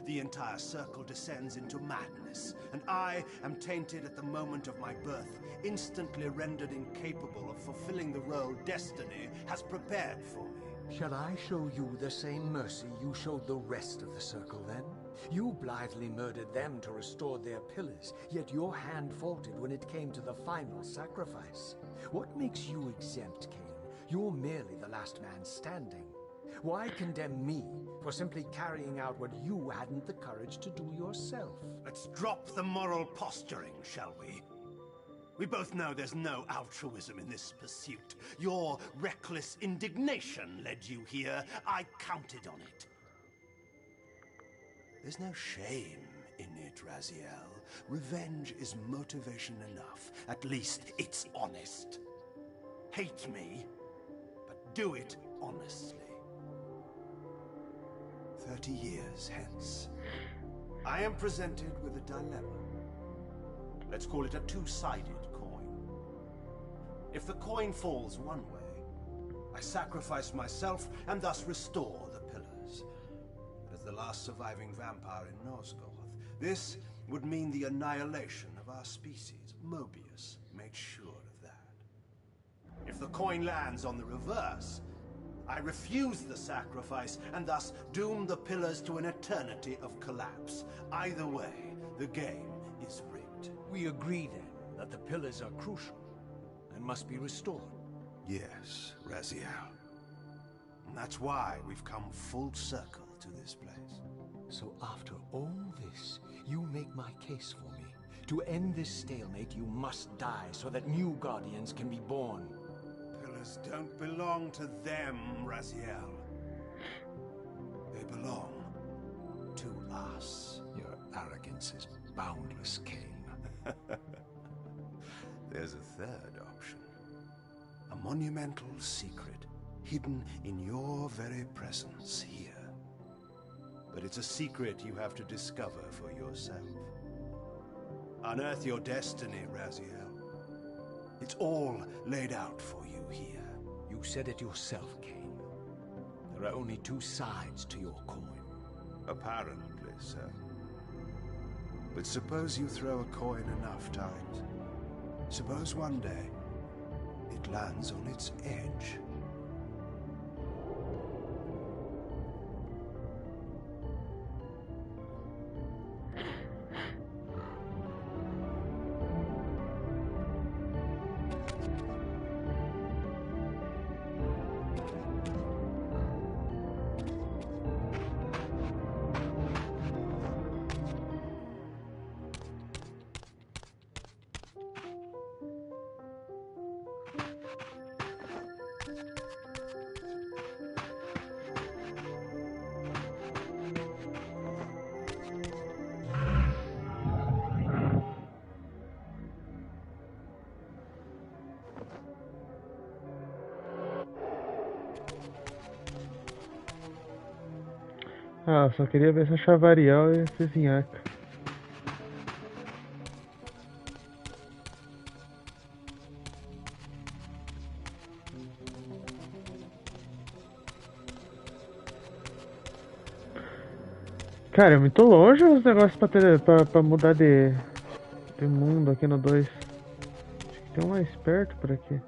The entire circle descends into madness, and I am tainted at the moment of my birth, instantly rendered incapable of fulfilling the role destiny has prepared for me. Shall I show you the same mercy you showed the rest of the circle, then? You blithely murdered them to restore their pillars, yet your hand faltered when it came to the final sacrifice. What makes you exempt, Kain? You're merely the last man standing. Why condemn me for simply carrying out what you hadn't the courage to do yourself? Let's drop the moral posturing, shall we? We both know there's no altruism in this pursuit. Your reckless indignation led you here. I counted on it. There's no shame in it, Raziel. Revenge is motivation enough. At least it's honest. Hate me, but do it honestly. 30 years hence, I am presented with a dilemma. Let's call it a two-sided coin. If the coin falls one way, I sacrifice myself and thus restore the pillars. But as the last surviving vampire in Nosgoth, this would mean the annihilation of our species. Mobius made sure of that. If the coin lands on the reverse, I refuse the sacrifice and thus doom the pillars to an eternity of collapse. Either way, the game is rigged. We agree then that the pillars are crucial and must be restored. Yes, Raziel. And that's why we've come full circle to this place. So after all this, you make my case for me. To end this stalemate, you must die so that new Guardians can be born. Pillars don't belong to them, Raziel. They belong to us. Your arrogance is boundless, Kain. There's a third option. A monumental secret hidden in your very presence here. But it's a secret you have to discover for yourself. Unearth your destiny, Raziel. It's all laid out for you here. You said it yourself, Kain. There are only two sides to your coin. Apparently so. But suppose you throw a coin enough times. Suppose one day it lands on its edge. Ah, só queria ver essa Chavariel e esse Zinhaca. Cara, é muito longe os negócios pra mudar de mundo aqui no 2. Acho que tem um mais perto por aqui.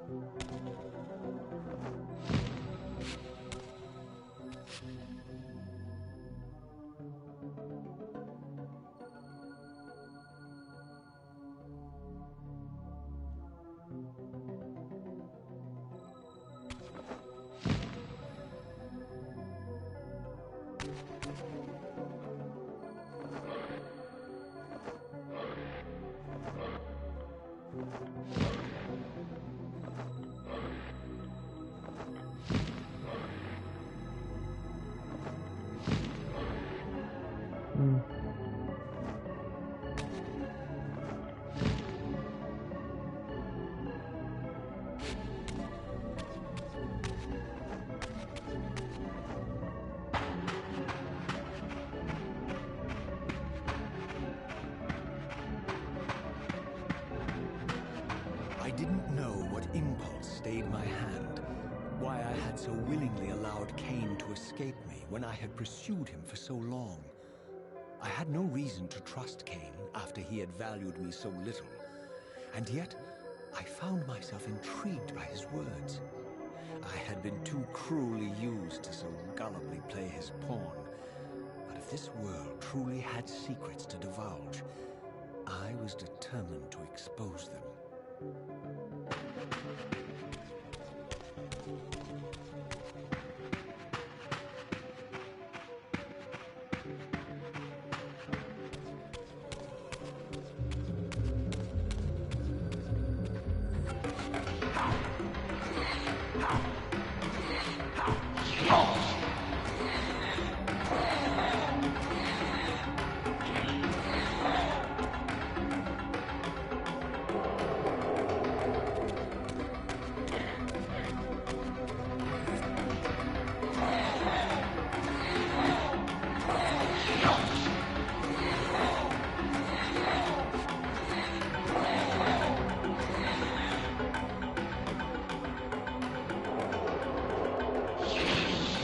I didn't know what impulse stayed my hand, why I had so willingly allowed Kain to escape me when I had pursued him for so long. I had no reason to trust Kain after he had valued me so little, and yet I found myself intrigued by his words. I had been too cruelly used to so gullibly play his pawn, but if this world truly had secrets to divulge, I was determined to expose them.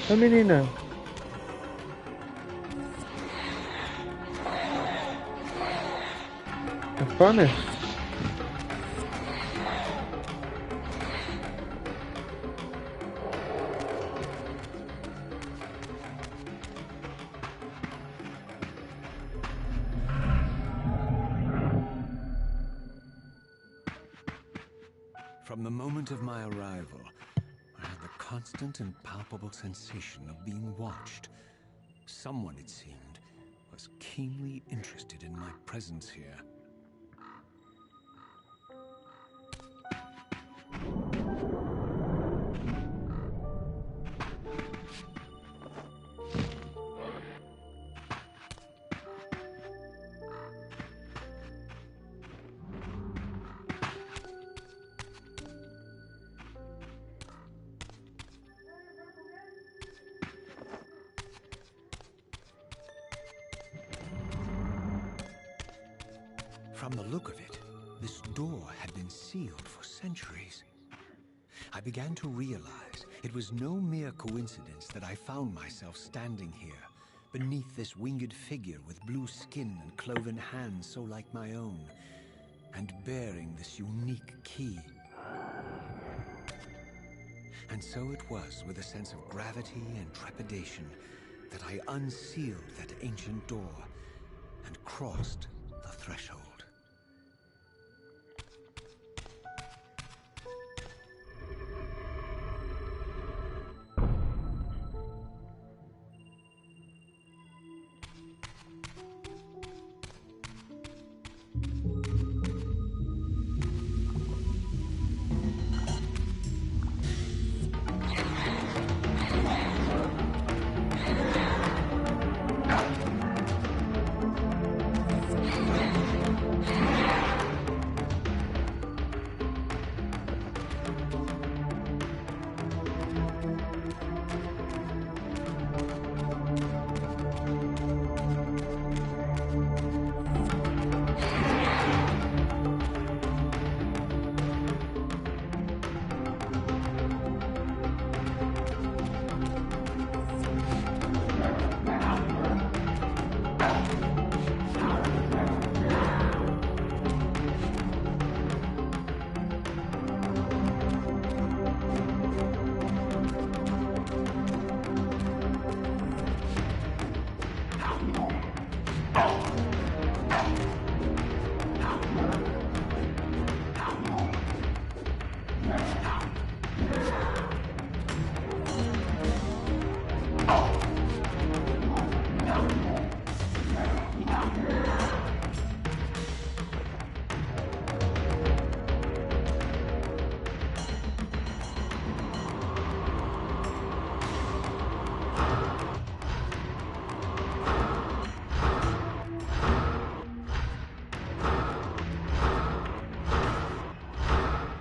A menina. Tá funny? From the moment of my arrival, I had the constant and palpable sensation of being watched. Someone, it seemed, was keenly interested in my presence here. From the look of it, this door had been sealed for centuries. I began to realize it was no mere coincidence that I found myself standing here, beneath this winged figure with blue skin and cloven hands so like my own, and bearing this unique key. And so it was with a sense of gravity and trepidation that I unsealed that ancient door and crossed the threshold.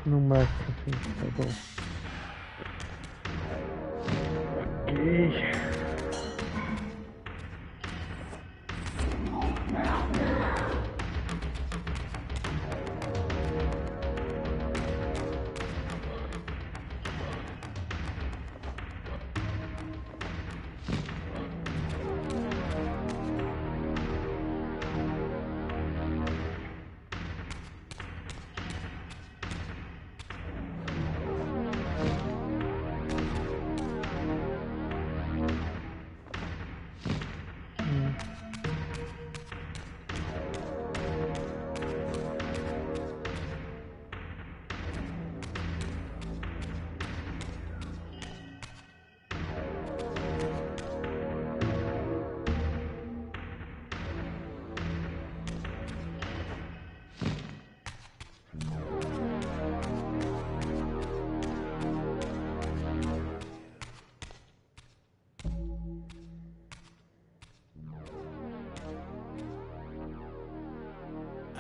No máximo, assim, tá bom. Ok.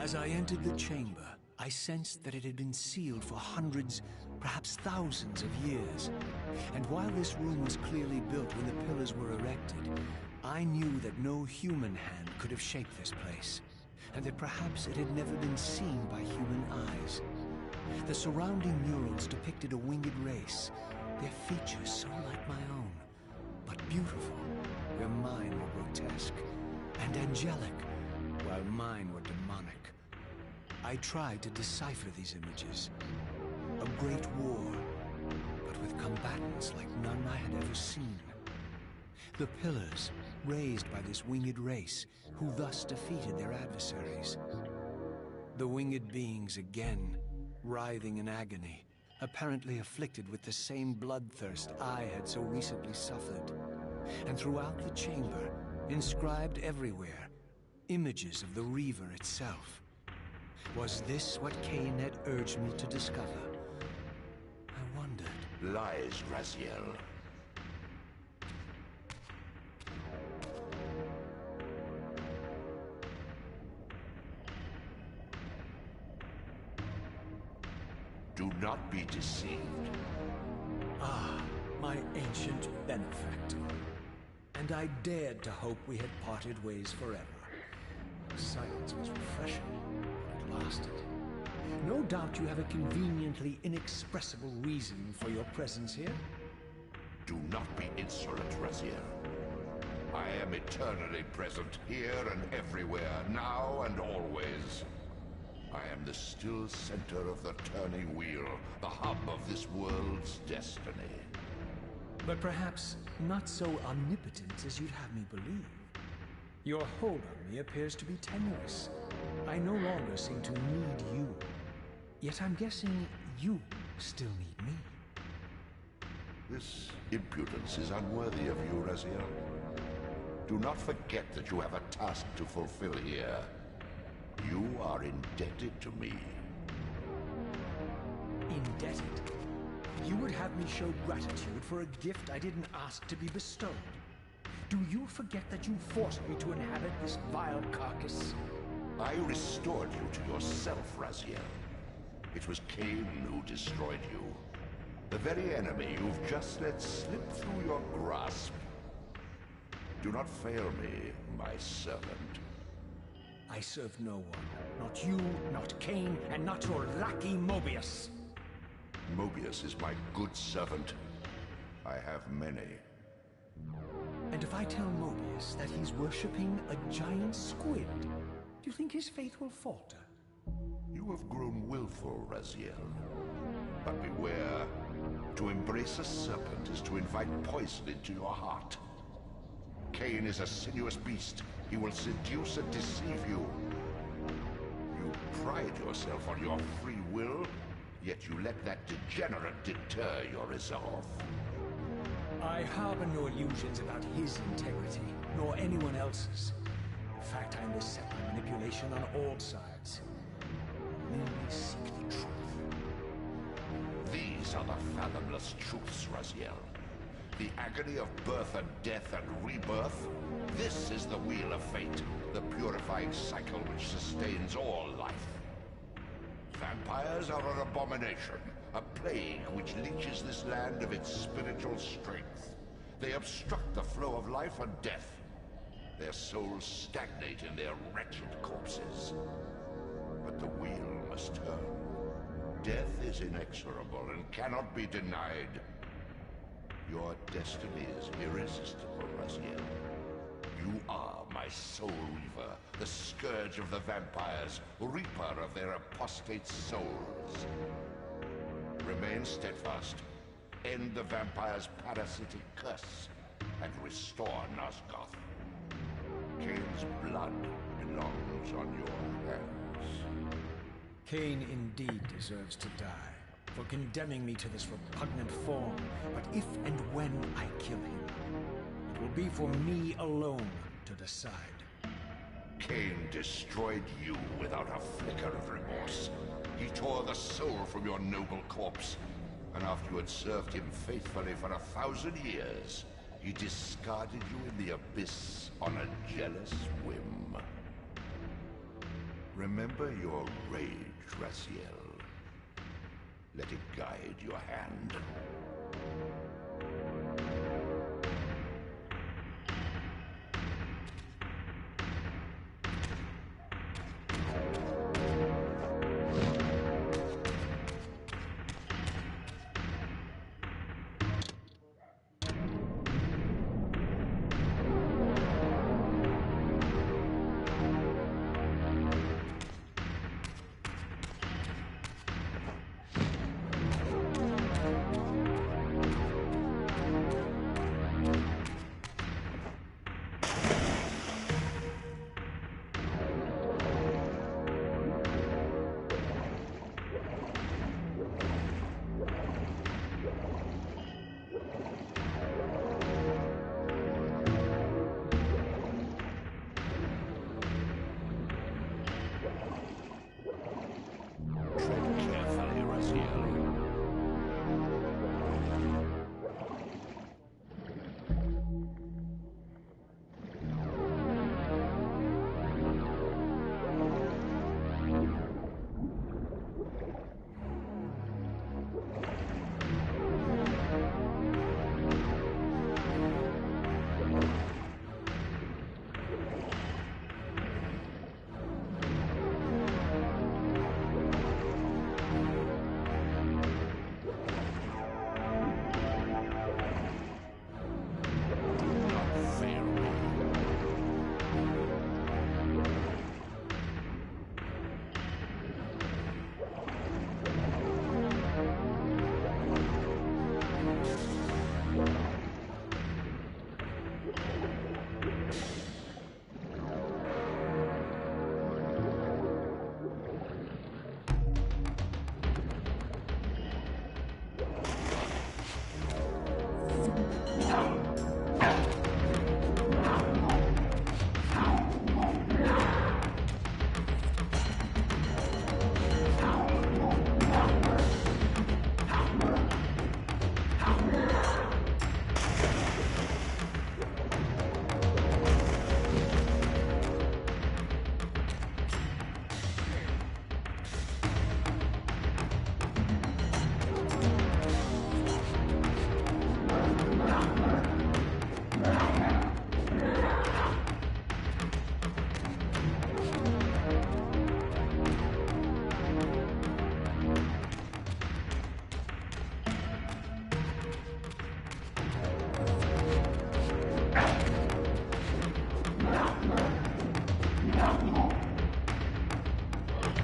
As I entered the chamber, I sensed that it had been sealed for hundreds, perhaps thousands of years. And while this room was clearly built when the pillars were erected, I knew that no human hand could have shaped this place, and that perhaps it had never been seen by human eyes. The surrounding murals depicted a winged race, their features so like my own, but beautiful, where mine were grotesque, and angelic, while mine were demonic. I tried to decipher these images. A great war, but with combatants like none I had ever seen. The pillars, raised by this winged race, who thus defeated their adversaries. The winged beings again, writhing in agony, apparently afflicted with the same bloodthirst I had so recently suffered. And throughout the chamber, inscribed everywhere, images of the Reaver itself. Was this what Kain had urged me to discover? I wondered. Lies, Raziel. Do not be deceived. Ah, my ancient benefactor. And I dared to hope we had parted ways forever. The silence was refreshing, but it lasted. No doubt you have a conveniently inexpressible reason for your presence here. Do not be insolent, Raziel. I am eternally present here and everywhere, now and always. I am the still center of the turning wheel, the hub of this world's destiny. But perhaps not so omnipotent as you'd have me believe. Your hold on me appears to be tenuous. I no longer seem to need you. Yet I'm guessing you still need me. This impudence is unworthy of you, Raziel. Do not forget that you have a task to fulfill here. You are indebted to me. Indebted? You would have me show gratitude for a gift I didn't ask to be bestowed. Do you forget that you forced me to inhabit this vile carcass? I restored you to yourself, Raziel. It was Kain who destroyed you. The very enemy you've just let slip through your grasp. Do not fail me, my servant. I serve no one. Not you, not Kain, and not your lackey Mobius. Mobius is my good servant. I have many. And if I tell Mobius that he's worshipping a giant squid, do you think his faith will falter? You have grown willful, Raziel. But beware. To embrace a serpent is to invite poison into your heart. Kain is a sinuous beast. He will seduce and deceive you. You pride yourself on your free will, yet you let that degenerate deter your resolve. I harbor no illusions about his integrity, nor anyone else's. In fact, I'm beset by manipulation on all sides. I merely seek the truth. These are the fathomless truths, Raziel. The agony of birth and death and rebirth. This is the wheel of fate, the purifying cycle which sustains all life. Vampires are an abomination, a plague which leeches this land of its spiritual strength. They obstruct the flow of life and death. Their souls stagnate in their wretched corpses. But the wheel must turn. Death is inexorable and cannot be denied. Your destiny is irresistible, Raziel. You are my soul weaver, the scourge of the vampires, reaper of their apostate souls. Remain steadfast, end the vampires' parasitic curse, and restore Nosgoth. Kain's blood belongs on your hands. Kain indeed deserves to die for condemning me to this repugnant form, but if and when I kill him, it will be for me alone to decide. Kain destroyed you without a flicker of remorse. He tore the soul from your noble corpse, and after you had served him faithfully for 1,000 years, he discarded you in the abyss on a jealous whim. Remember your rage, Raziel. Let it guide your hand.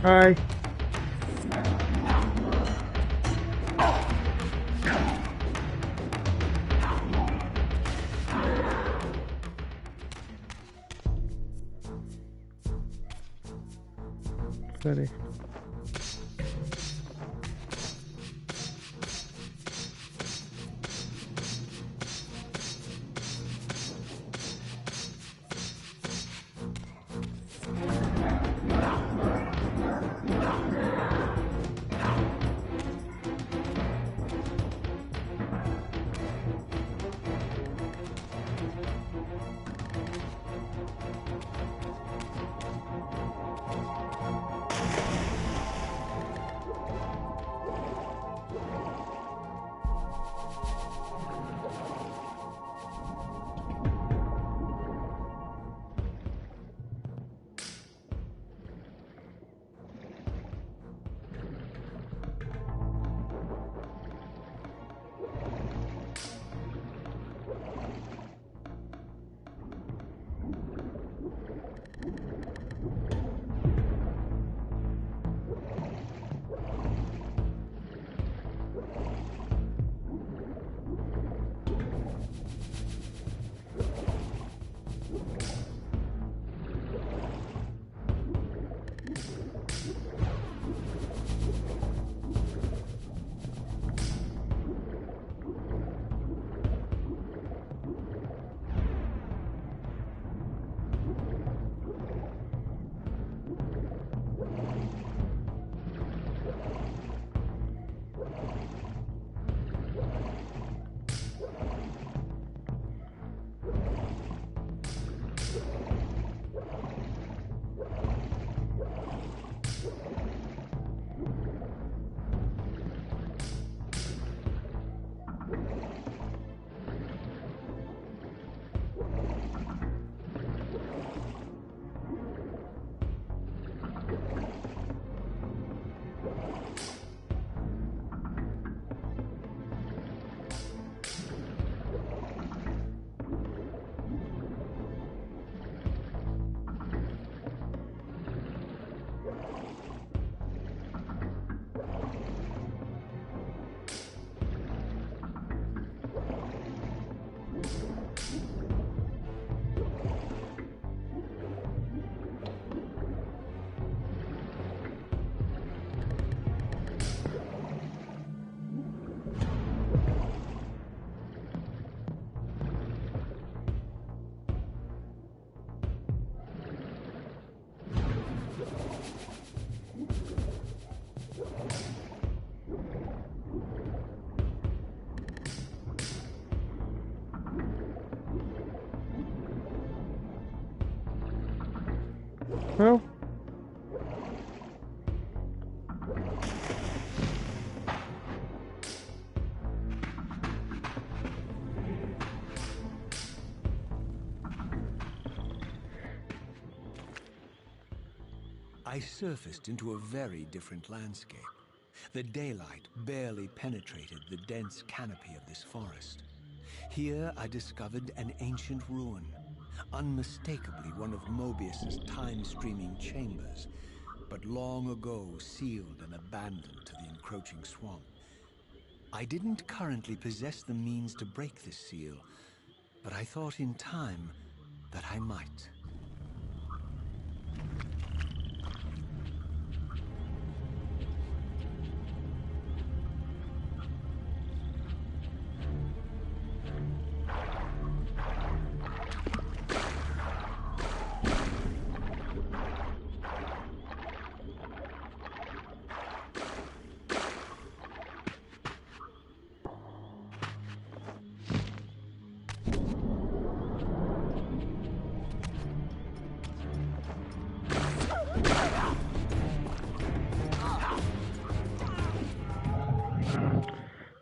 Ai. Pera aí. Não. I surfaced into a very different landscape. The daylight barely penetrated the dense canopy of this forest. Here I discovered an ancient ruin, unmistakably one of Mobius's time-streaming chambers, but long ago sealed and abandoned to the encroaching swamp. I didn't currently possess the means to break this seal, but I thought in time that I might.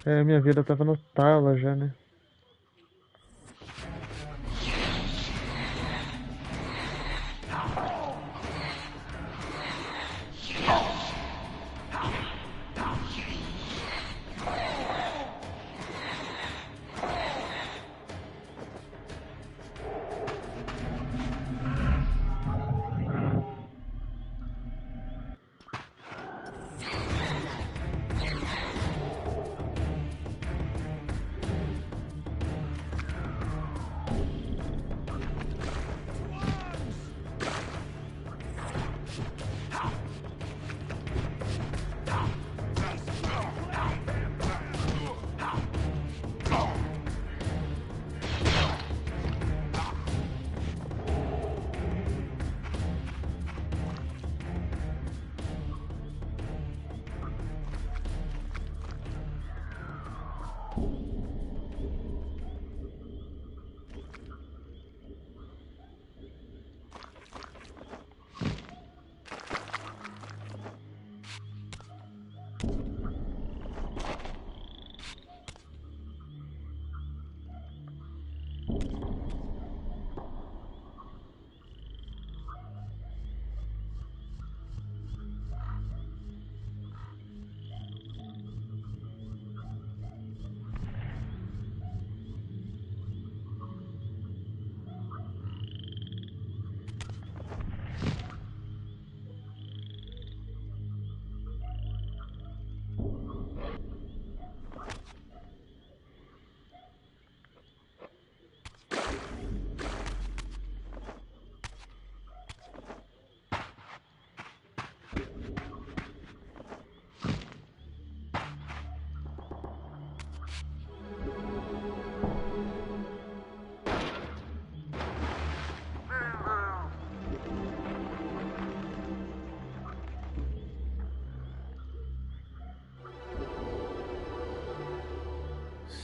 É, minha vida tava no talo já, né?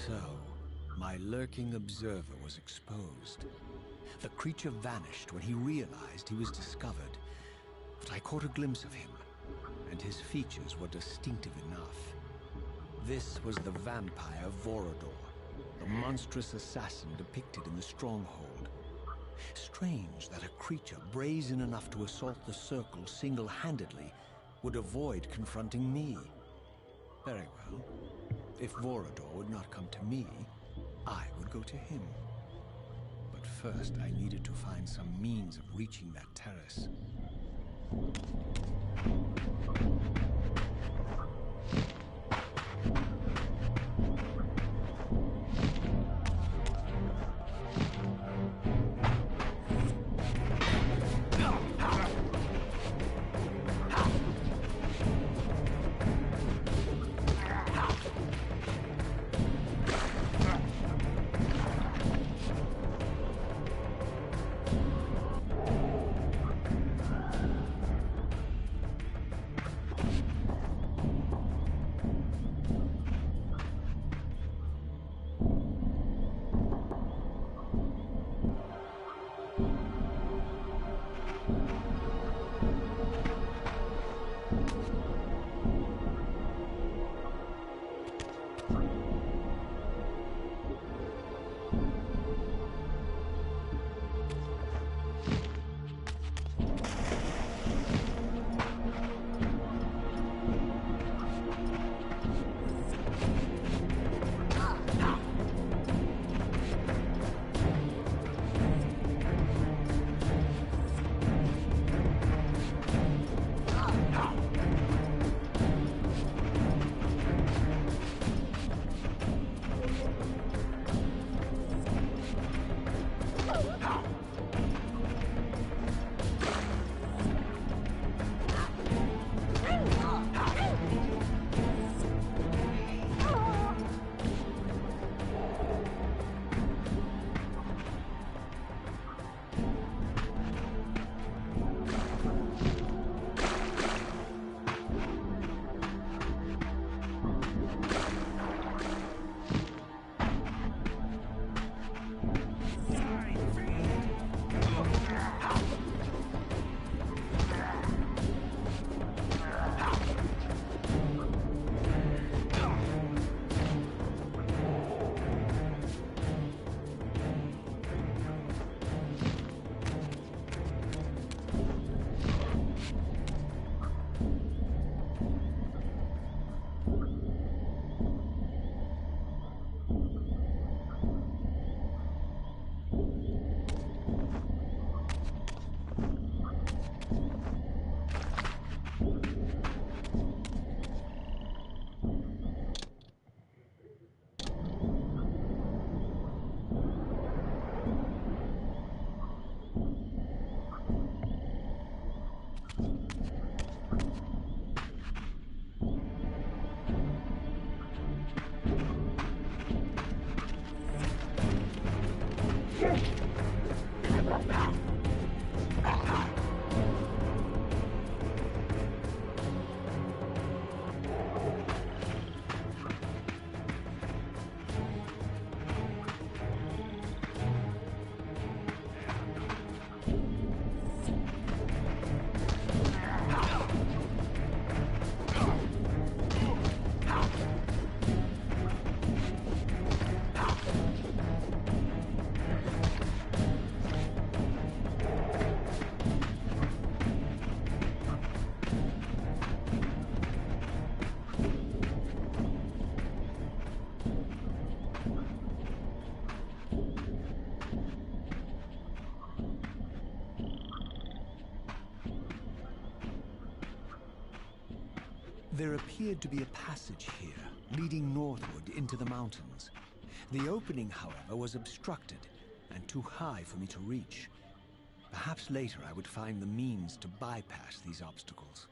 So, my lurking observer was exposed. The creature vanished when he realized he was discovered, but I caught a glimpse of him, and his features were distinctive enough. This was the vampire Vorador, the monstrous assassin depicted in the stronghold. Strange that a creature brazen enough to assault the circle single-handedly would avoid confronting me. Very well. If Vorador would not come to me, I would go to him. But first, I needed to find some means of reaching that terrace. There appeared to be a passage here, leading northward into the mountains. The opening, however, was obstructed and too high for me to reach. Perhaps later I would find the means to bypass these obstacles.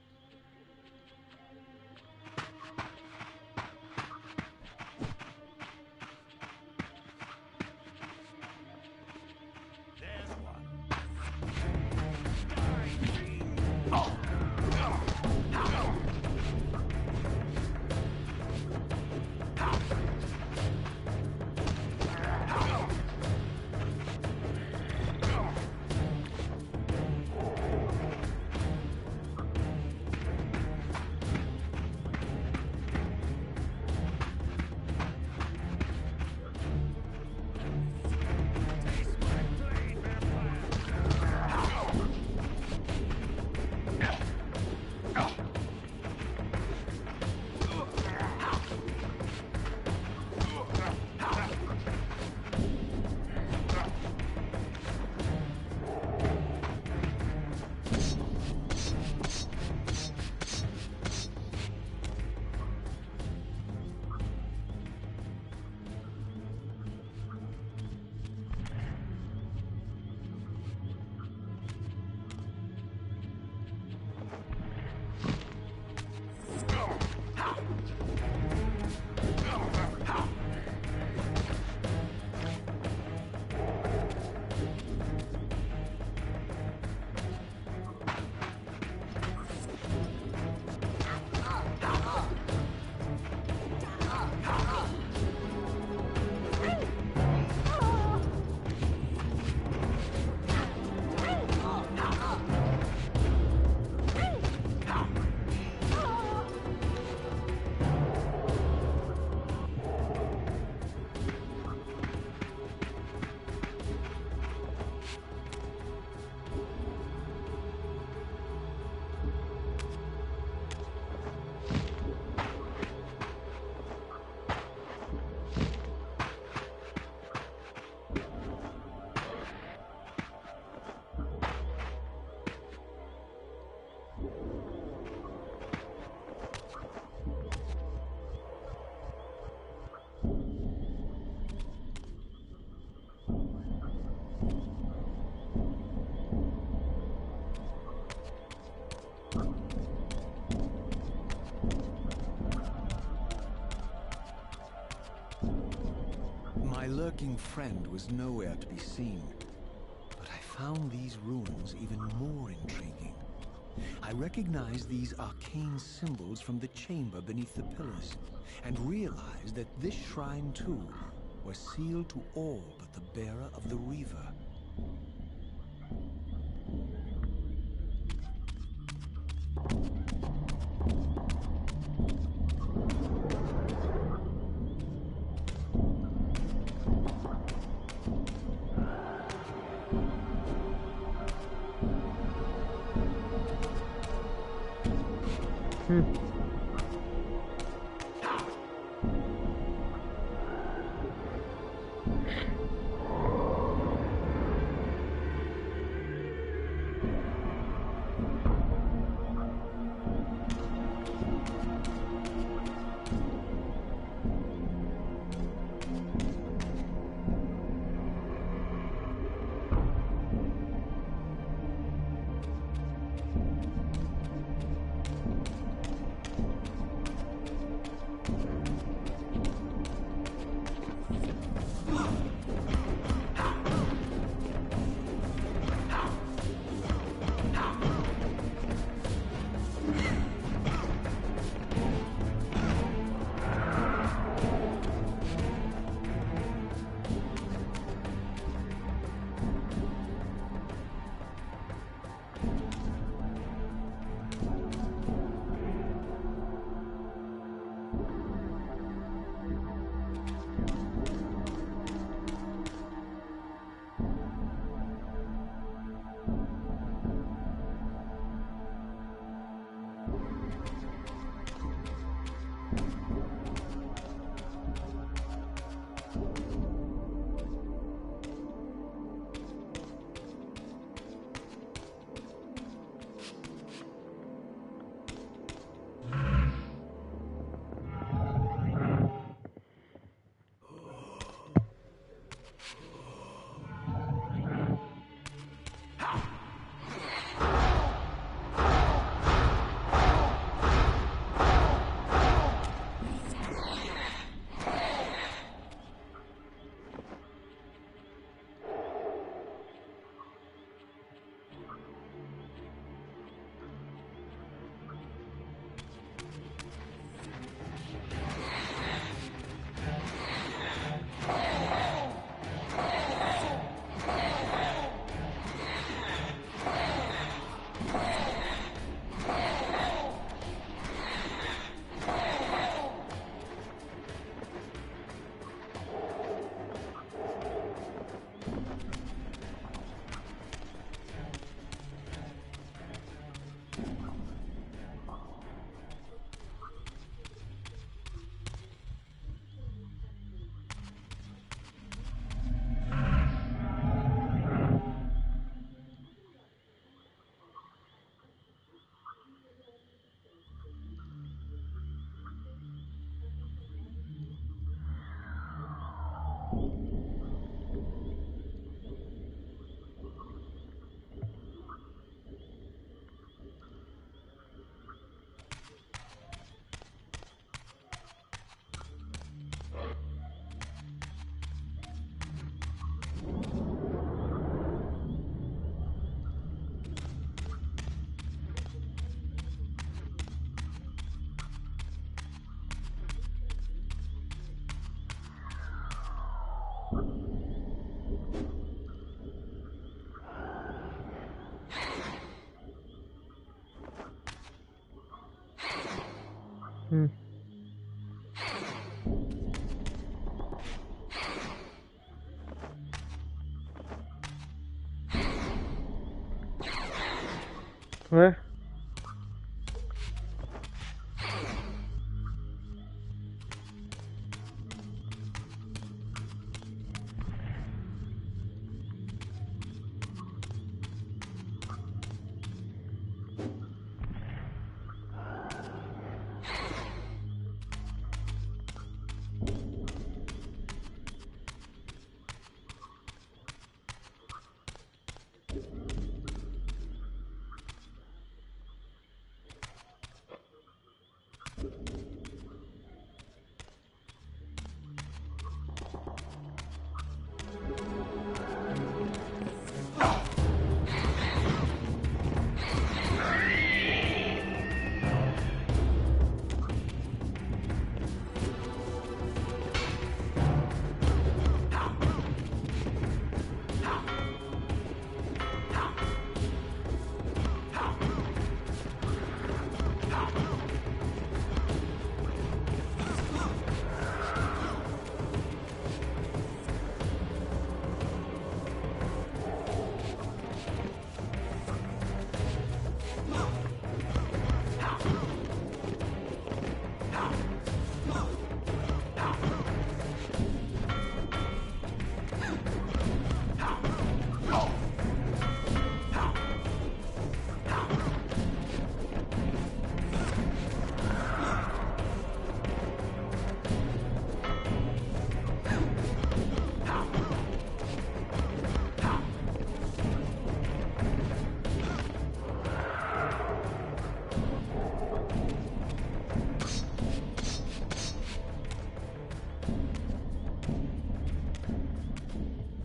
My lurking friend was nowhere to be seen, but I found these ruins even more intriguing. I recognized these arcane symbols from the chamber beneath the pillars, and realized that this shrine too was sealed to all but the bearer of the Reaver. Ué?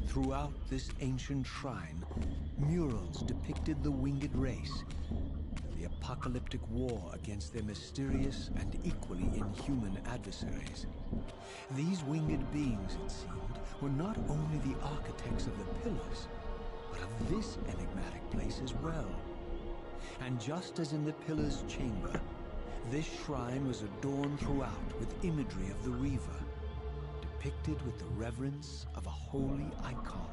Throughout this ancient shrine, murals depicted the winged race, the apocalyptic war against their mysterious and equally inhuman adversaries. These winged beings, it seemed, were not only the architects of the pillars, but of this enigmatic place as well. And just as in the Pillar's chamber, this shrine was adorned throughout with imagery of the Reaver, depicted with the reverence of a holy icon.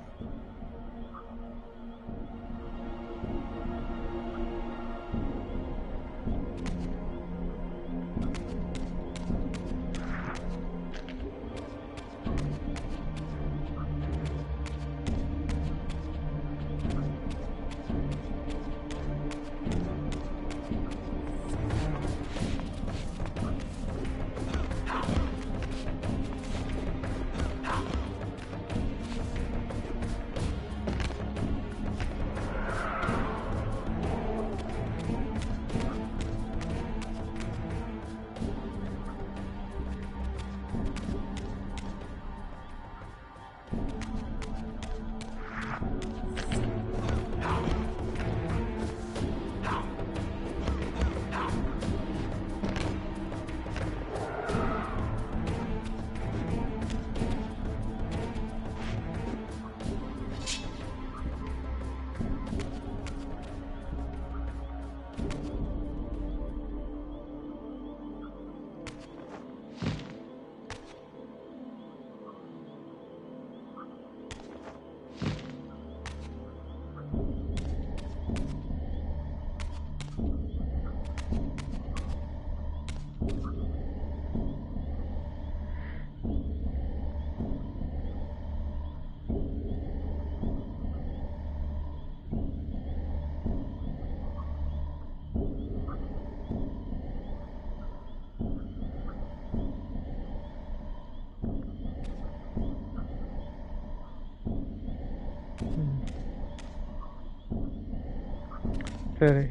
Pera aí.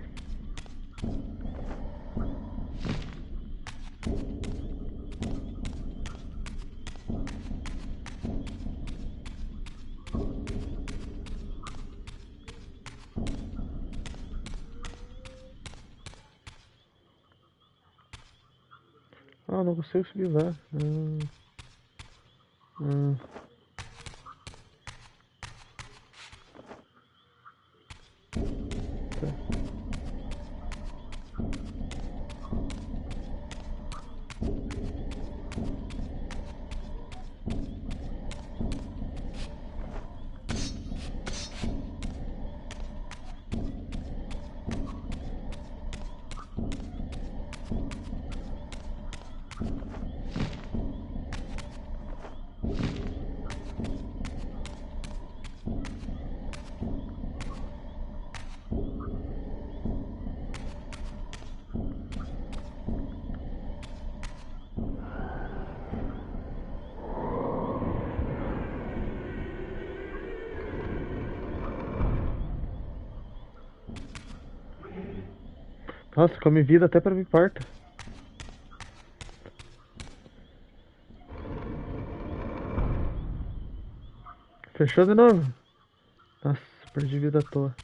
Ah, não consigo subir lá. Nossa, come vida até pra vir porta. Fechou de novo? Nossa, perdi vida à toa.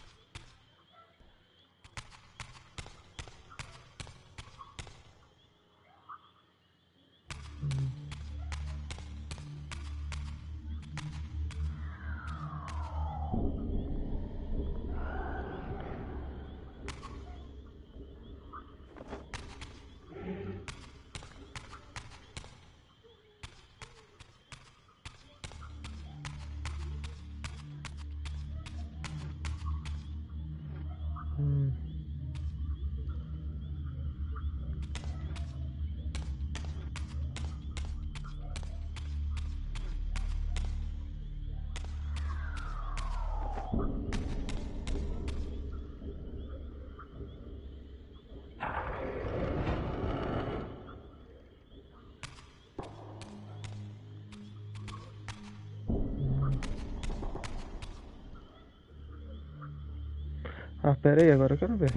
Ah, pera aí, agora eu quero ver.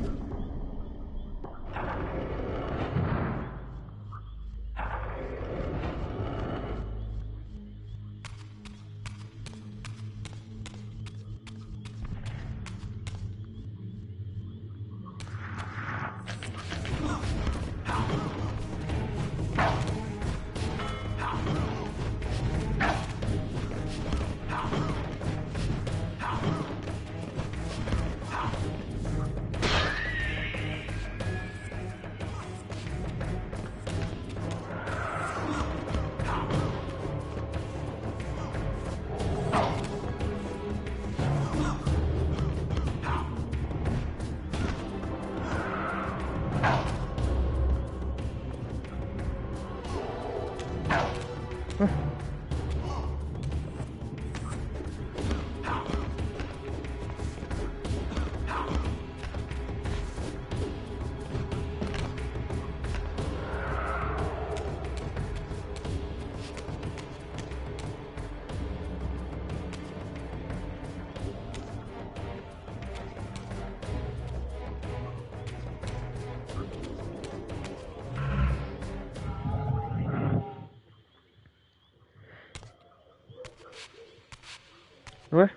Ué?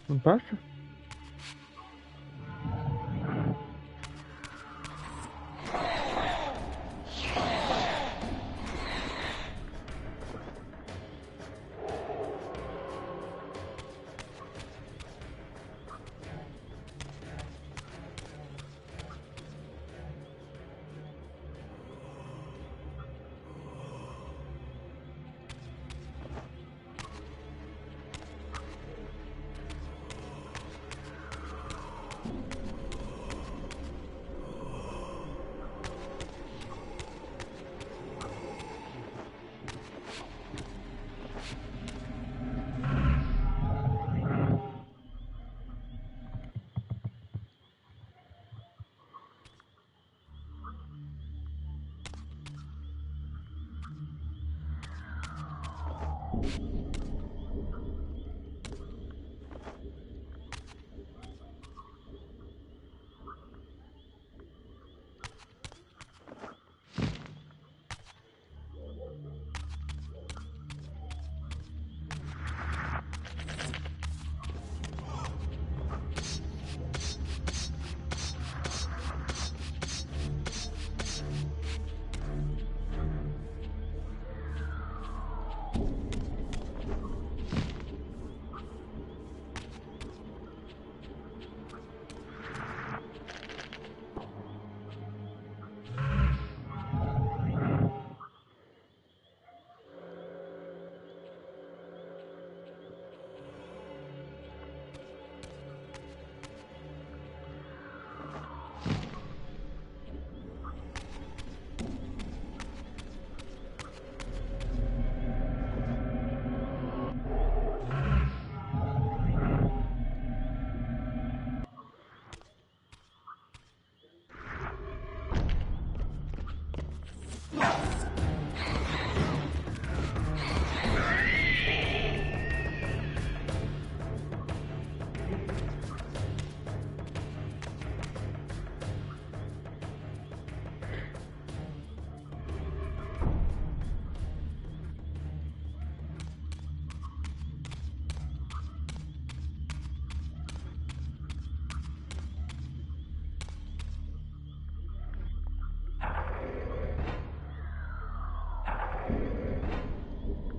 Não passa?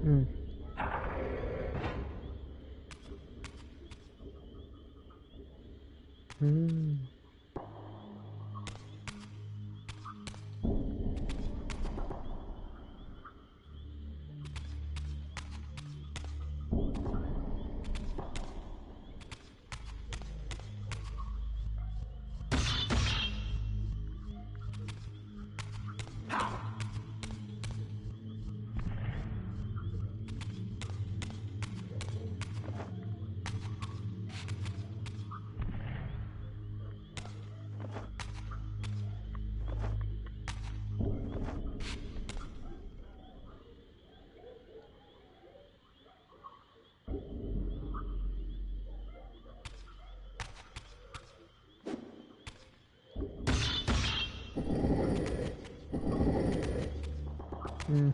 Hum. Hum. Hum.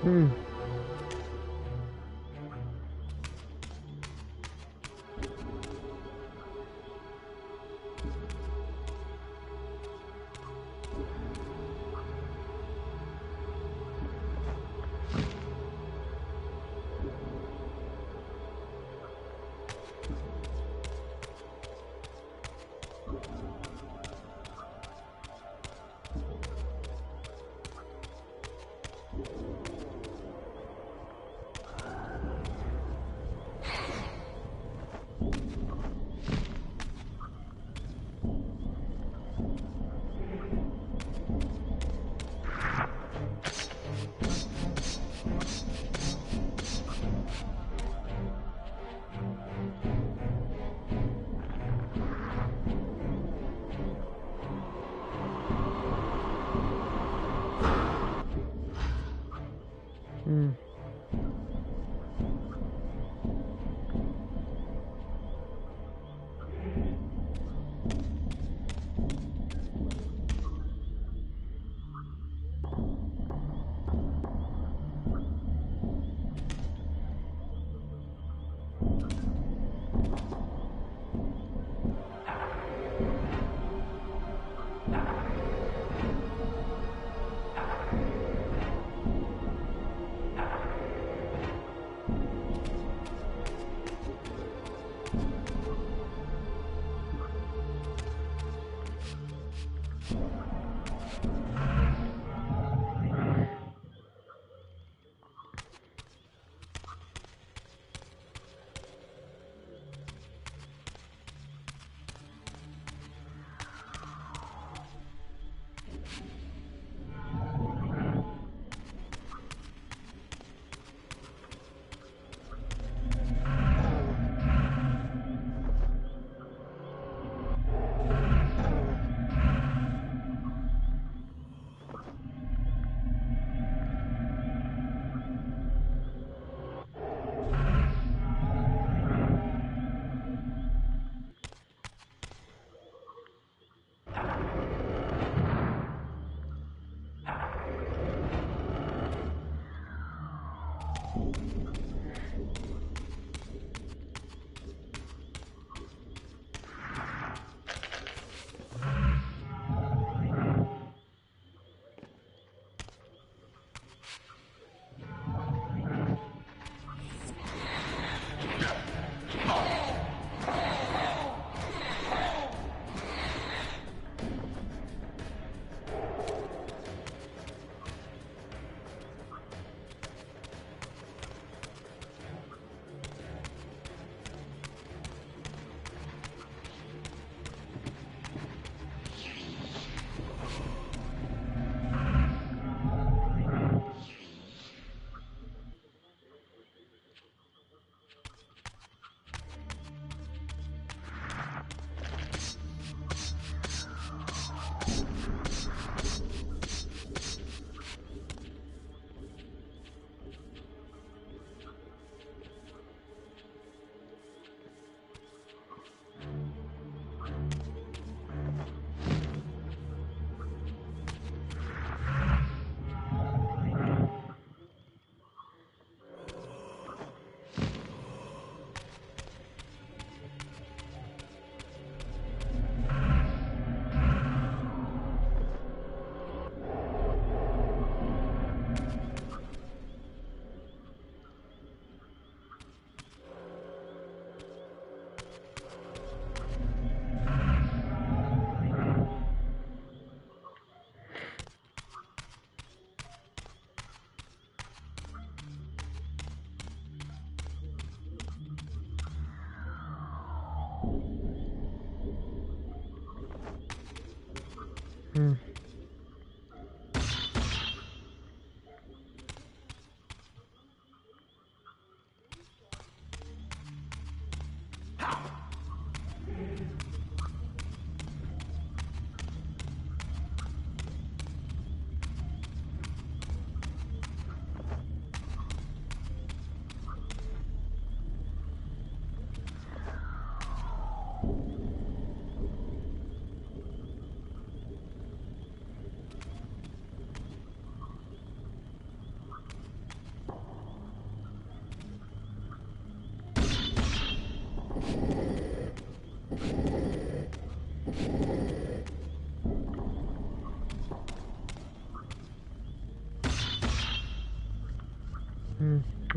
Hum.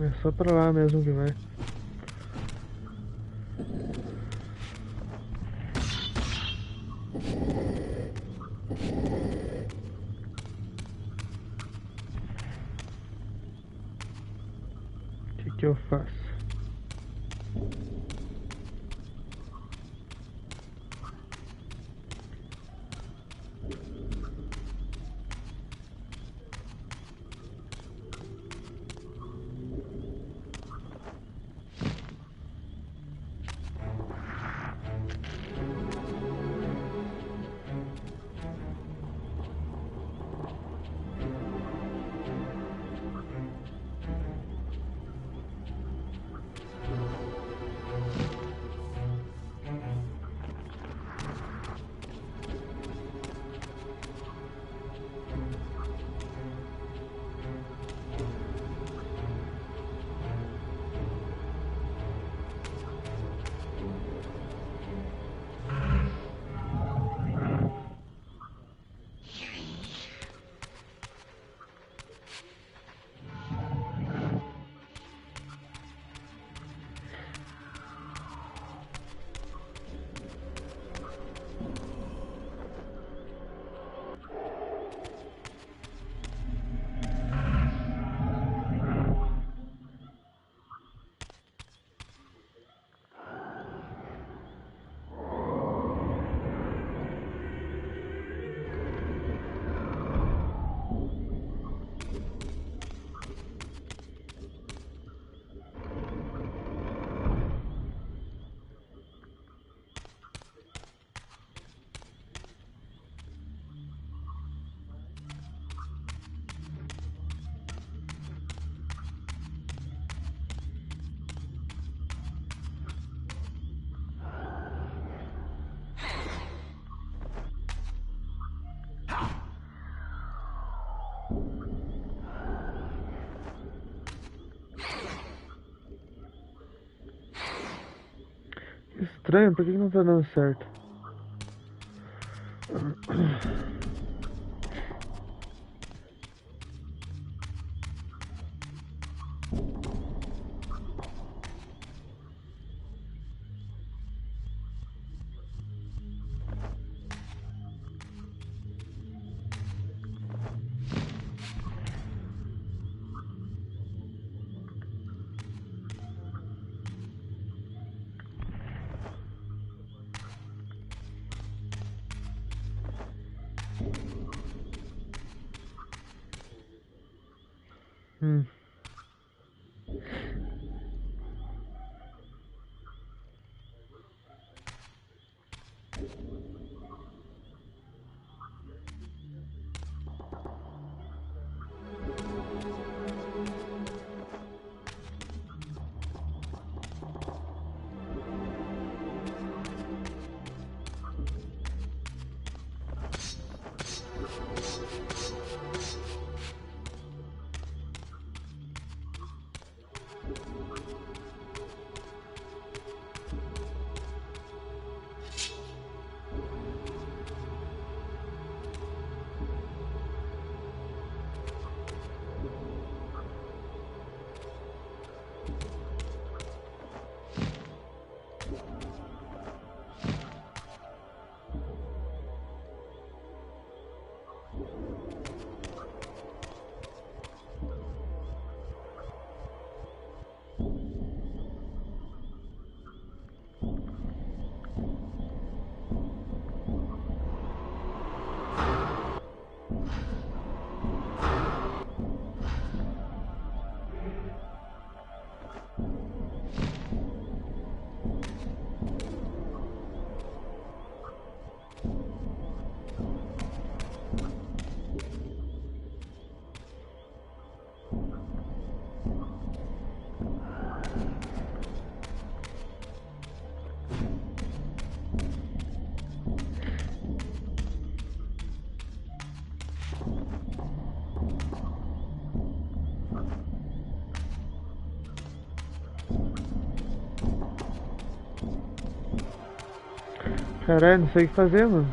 É só pra lá mesmo que vai. O que eu faço? Estranho, por que não tá dando certo? Hum. Caralho, não sei o que fazer, mano.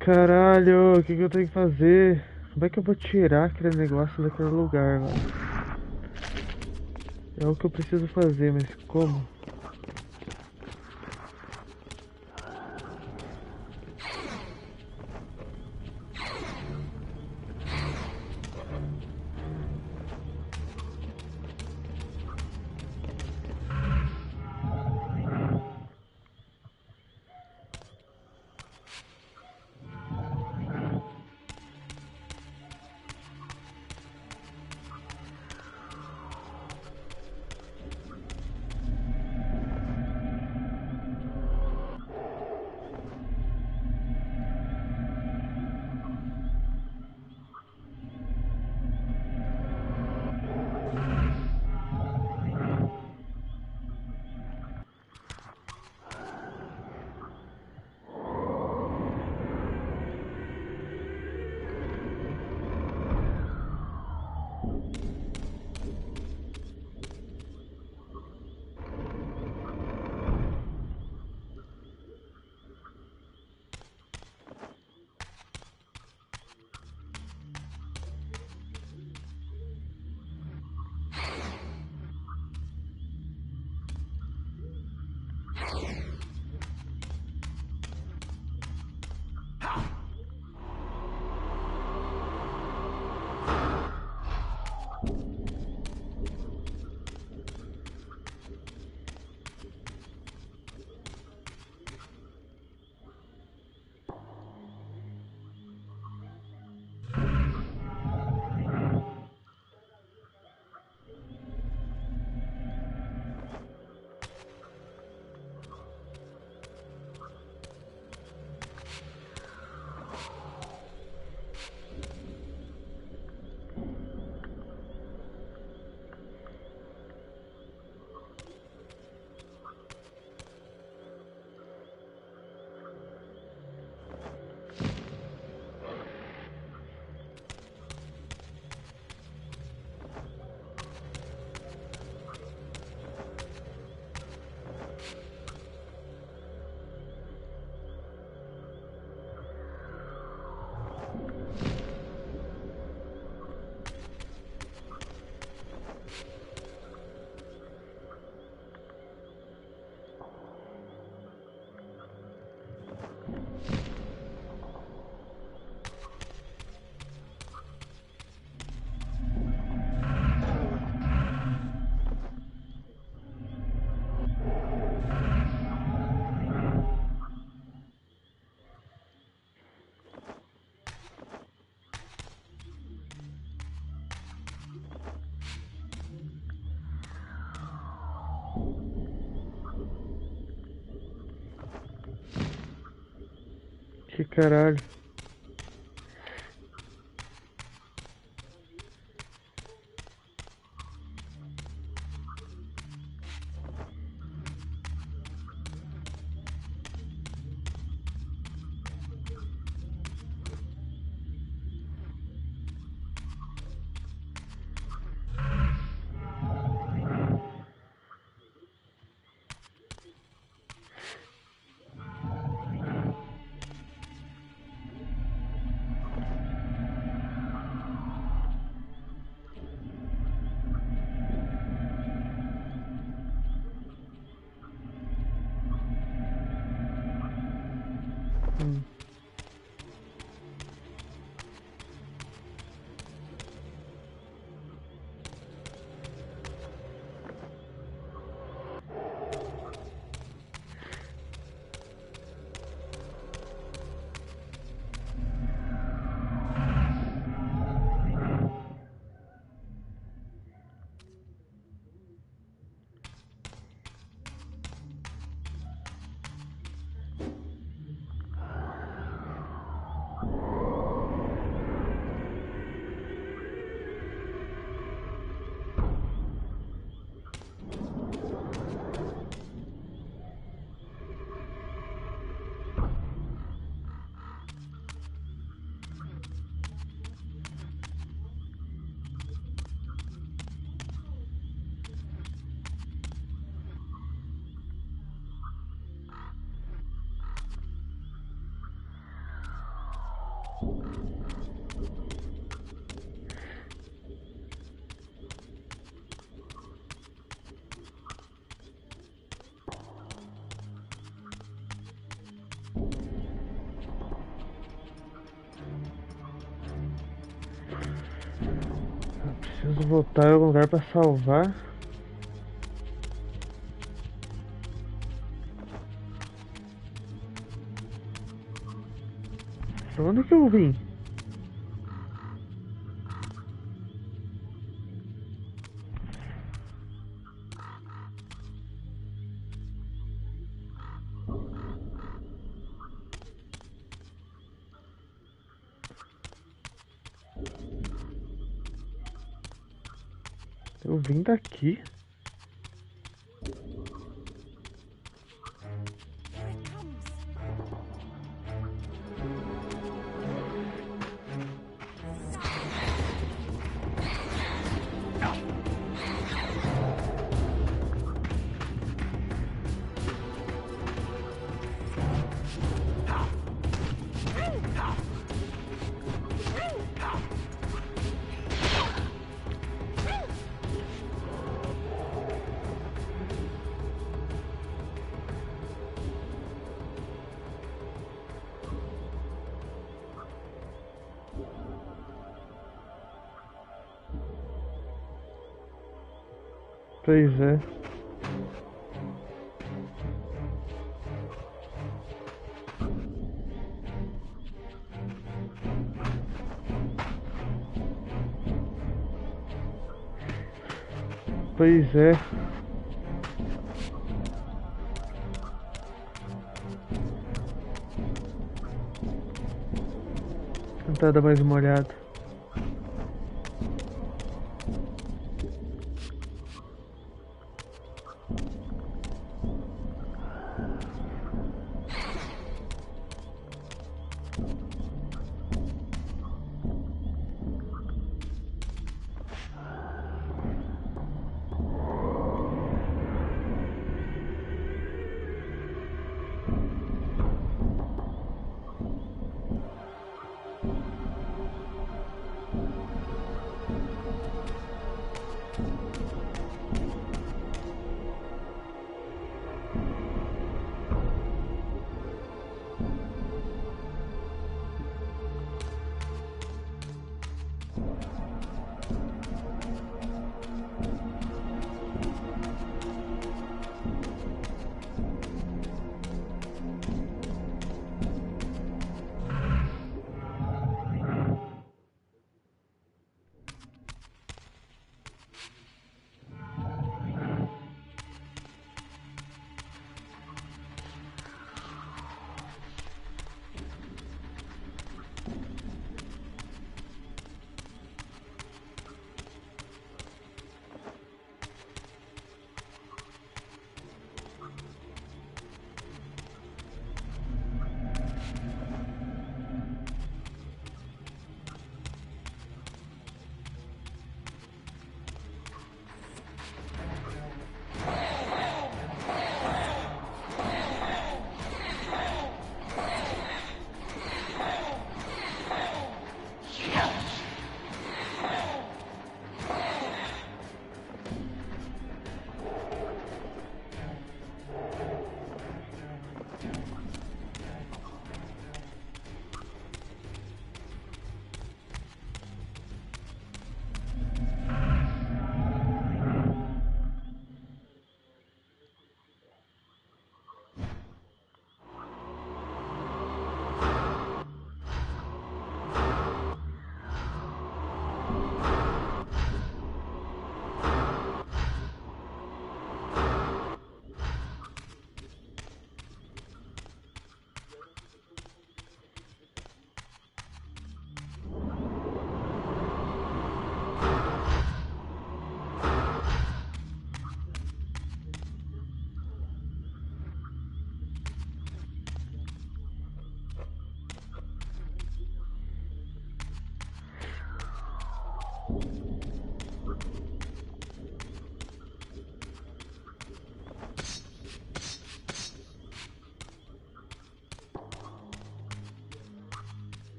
Caralho, o que eu tenho que fazer? Como é que eu vou tirar aquele negócio daquele lugar, mano? É o que eu preciso fazer, mas como? Que caralho. Preciso voltar em algum lugar pra salvar. Pra onde que eu vim? Eu vim daqui. Pois é. Pois é. Vou tentar dar mais uma olhada.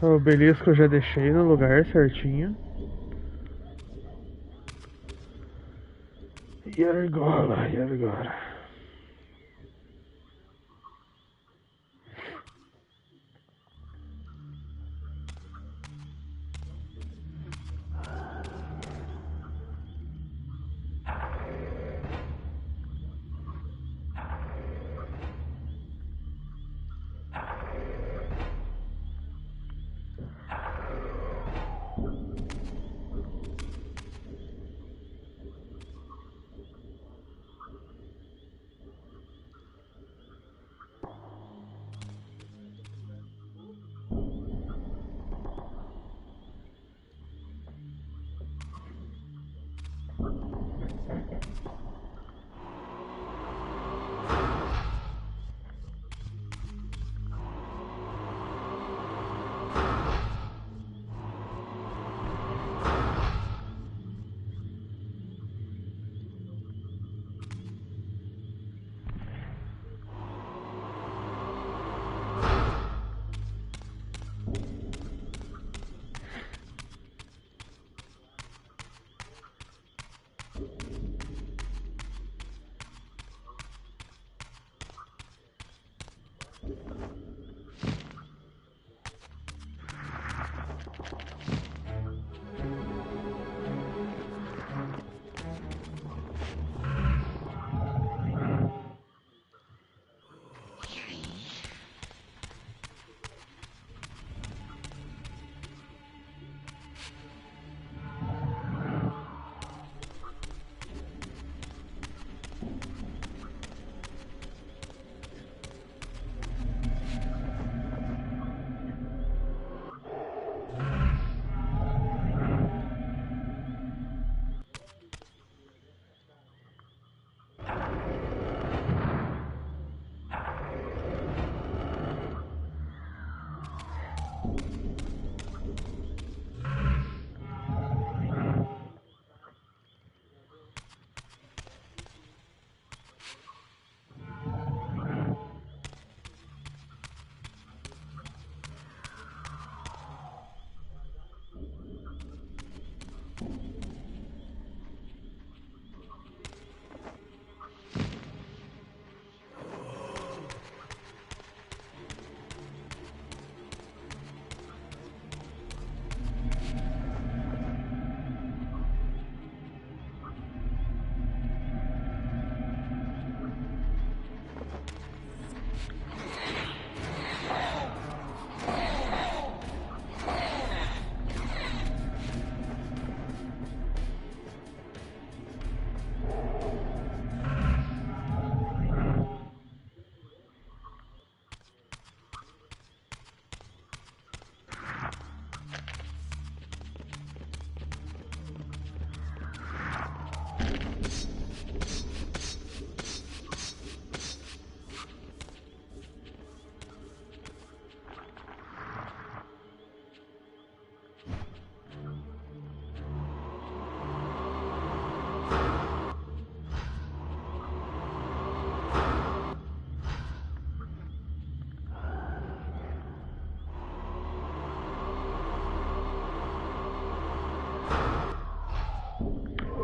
O obelisco eu já deixei no lugar certinho. E agora? E agora?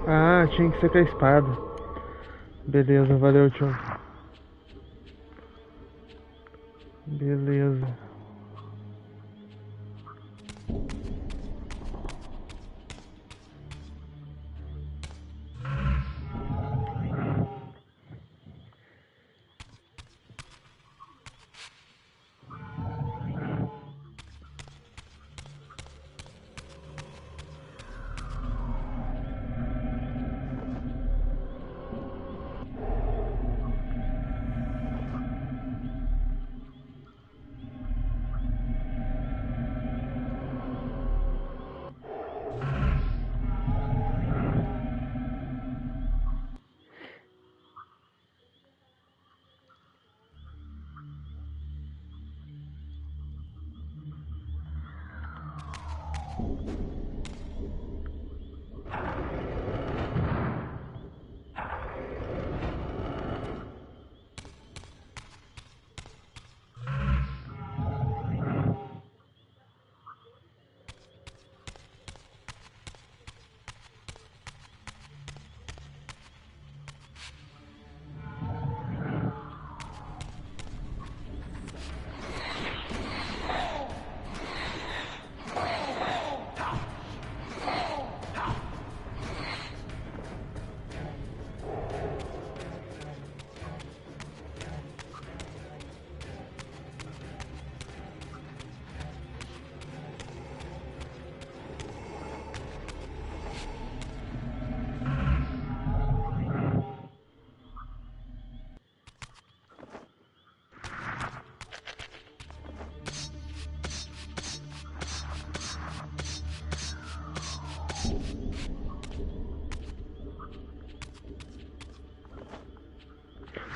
Ah, tinha que ser com a espada. Beleza, valeu, tio. Beleza.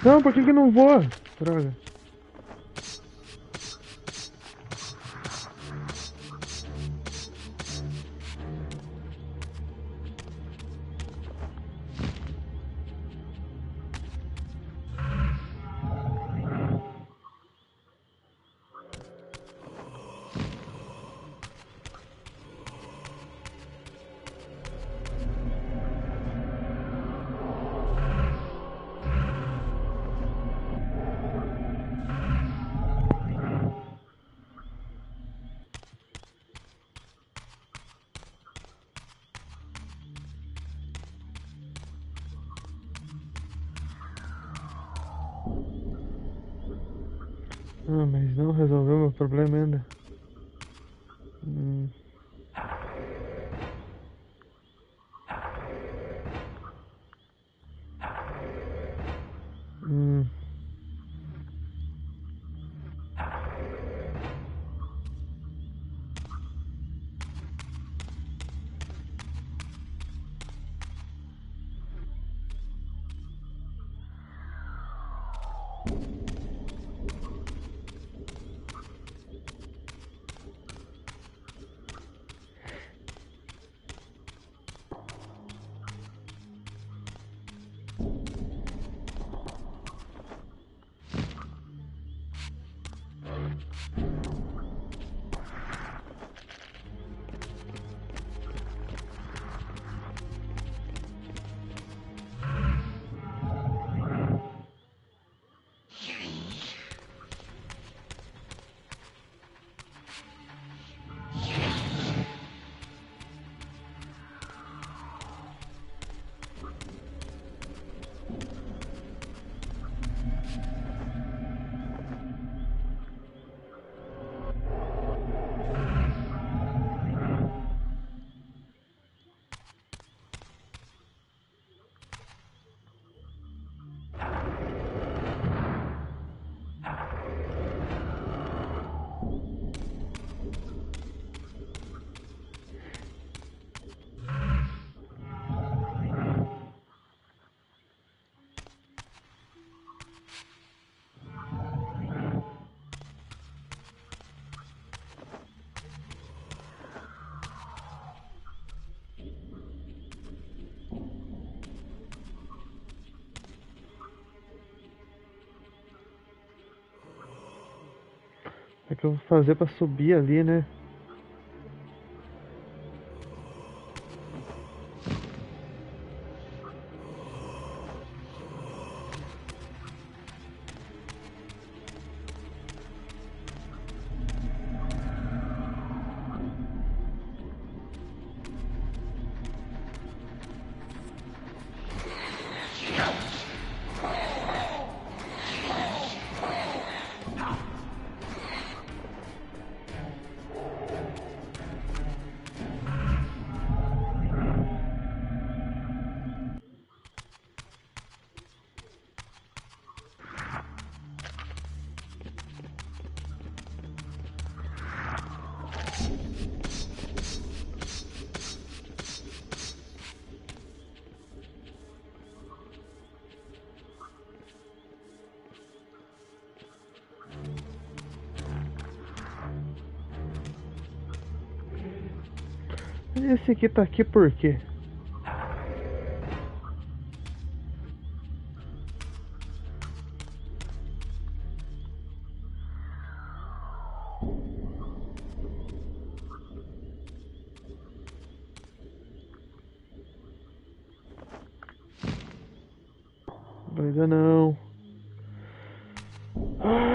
Não, por que que não voa? Droga. Ah, mas não resolveu meu problema ainda. O que eu vou fazer pra subir ali, né? Esse aqui tá aqui por quê? Doida não. Ah!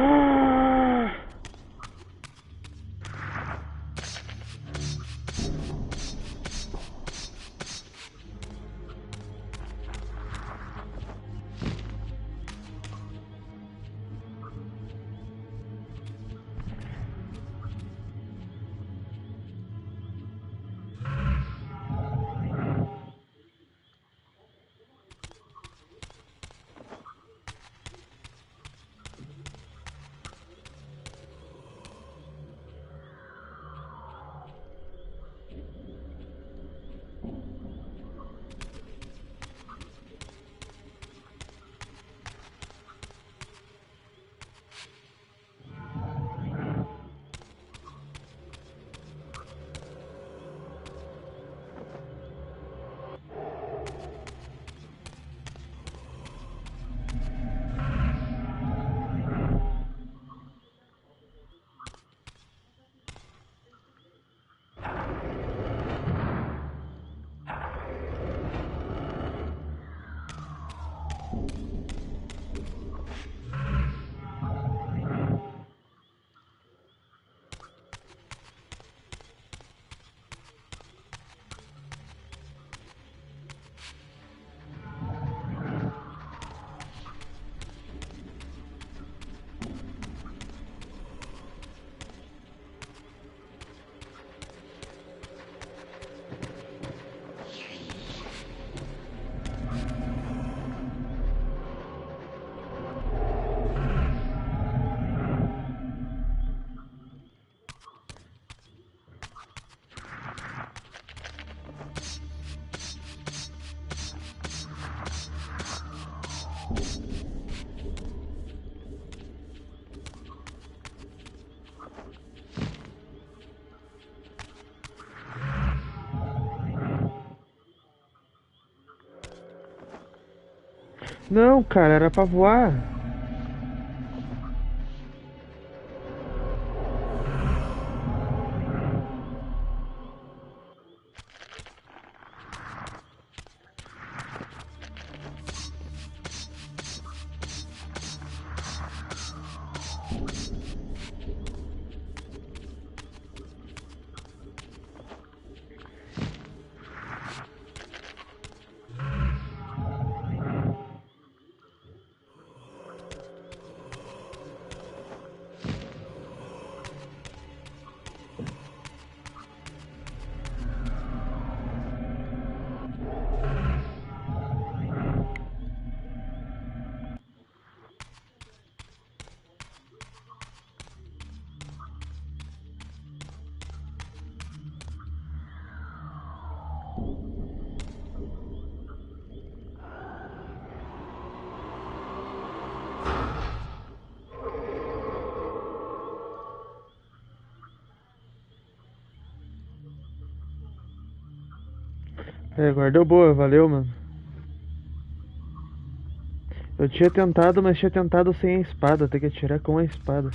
Não, cara, era pra voar. É, agora deu boa, valeu, mano. Eu tinha tentado, mas tinha tentado sem a espada, tem que atirar com a espada.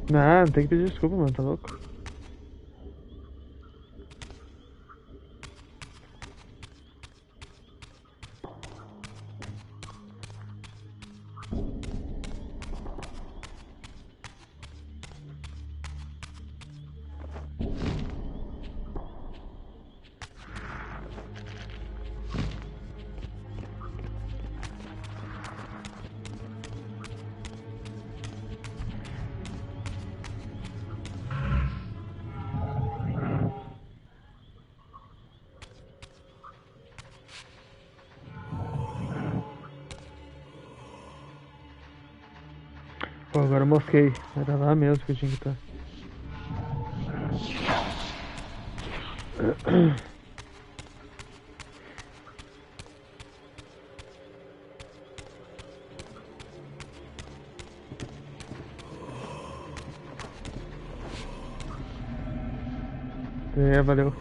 Não tem que pedir desculpa, mano, tá louco? Pô, agora eu mosquei. Era lá mesmo que eu tinha que estar. É, valeu.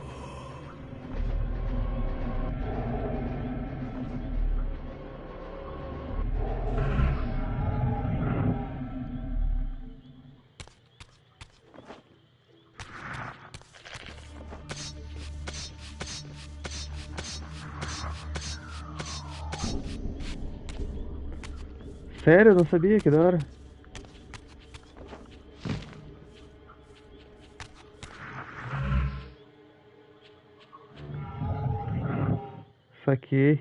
Sério? Eu não sabia, que da hora. Saquei.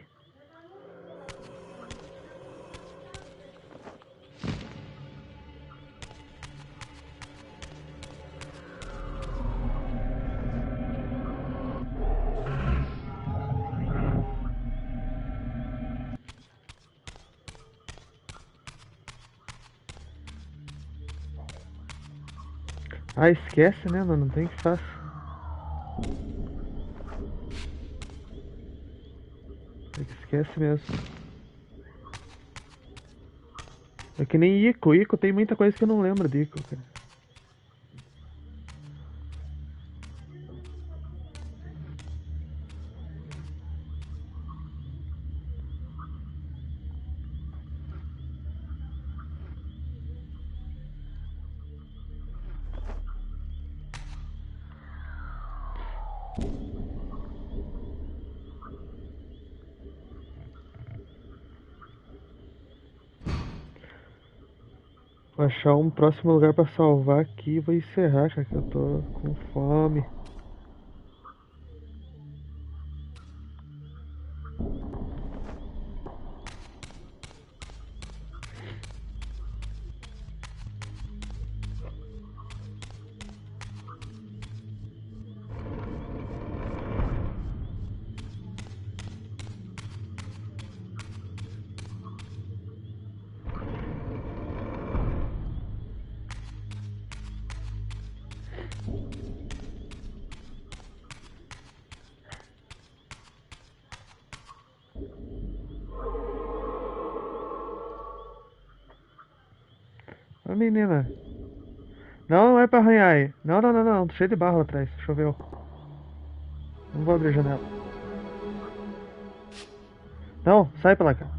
Ah, esquece, né, mano? Não tem que fazer. Esquece mesmo. É que nem Ico. Ico tem muita coisa que eu não lembro de Ico, cara. Vou achar um próximo lugar pra salvar aqui e vou encerrar, cara, que eu tô com fome. Ô menina, Não, não é pra arranhar aí. Não, não, não, não. Cheio de barro lá atrás. Choveu. Não vou abrir a janela. Não, sai pra lá, cara.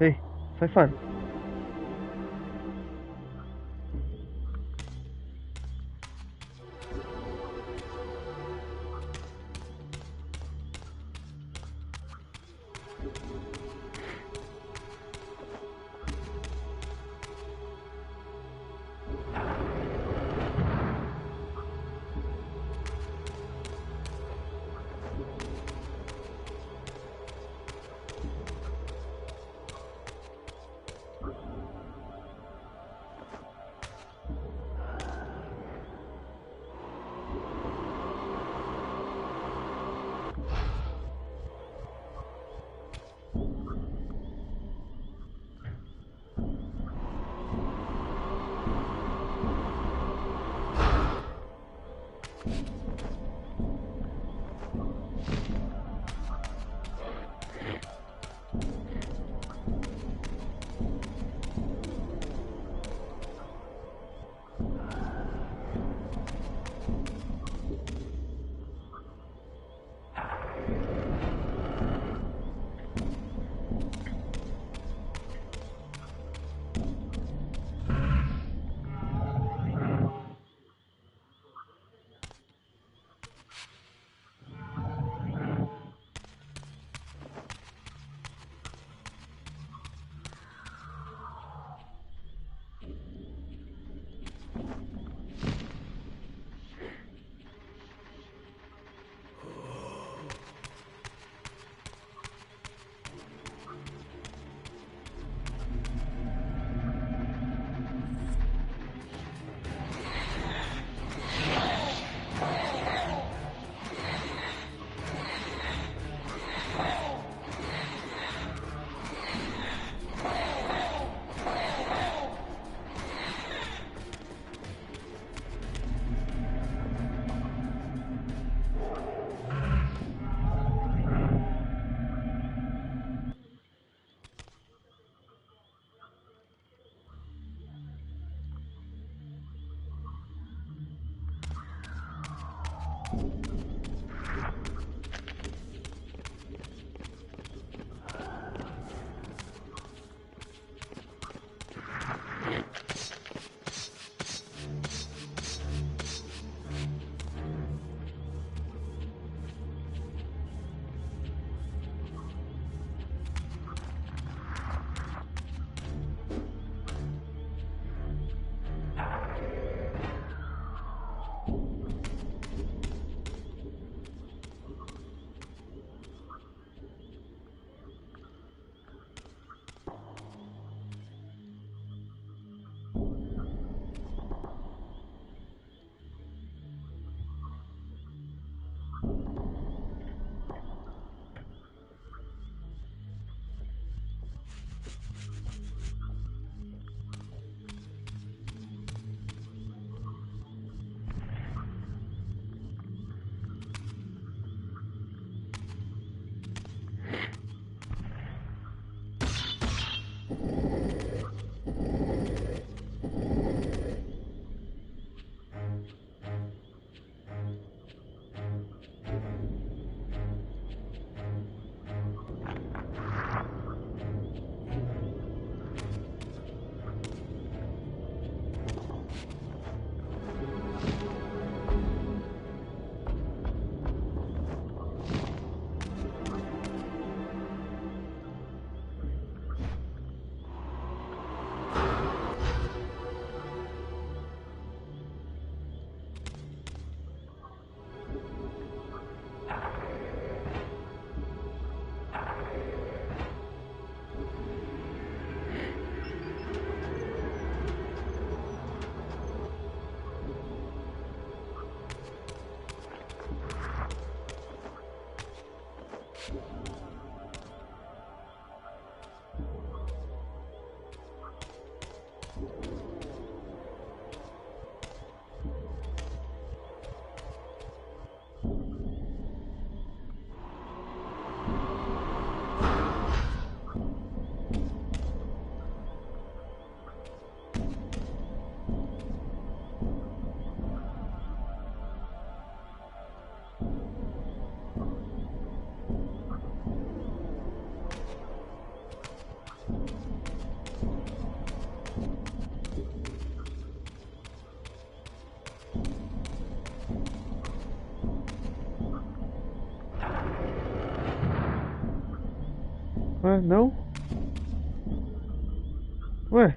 Ei, sai fora. Ué, não? Ué?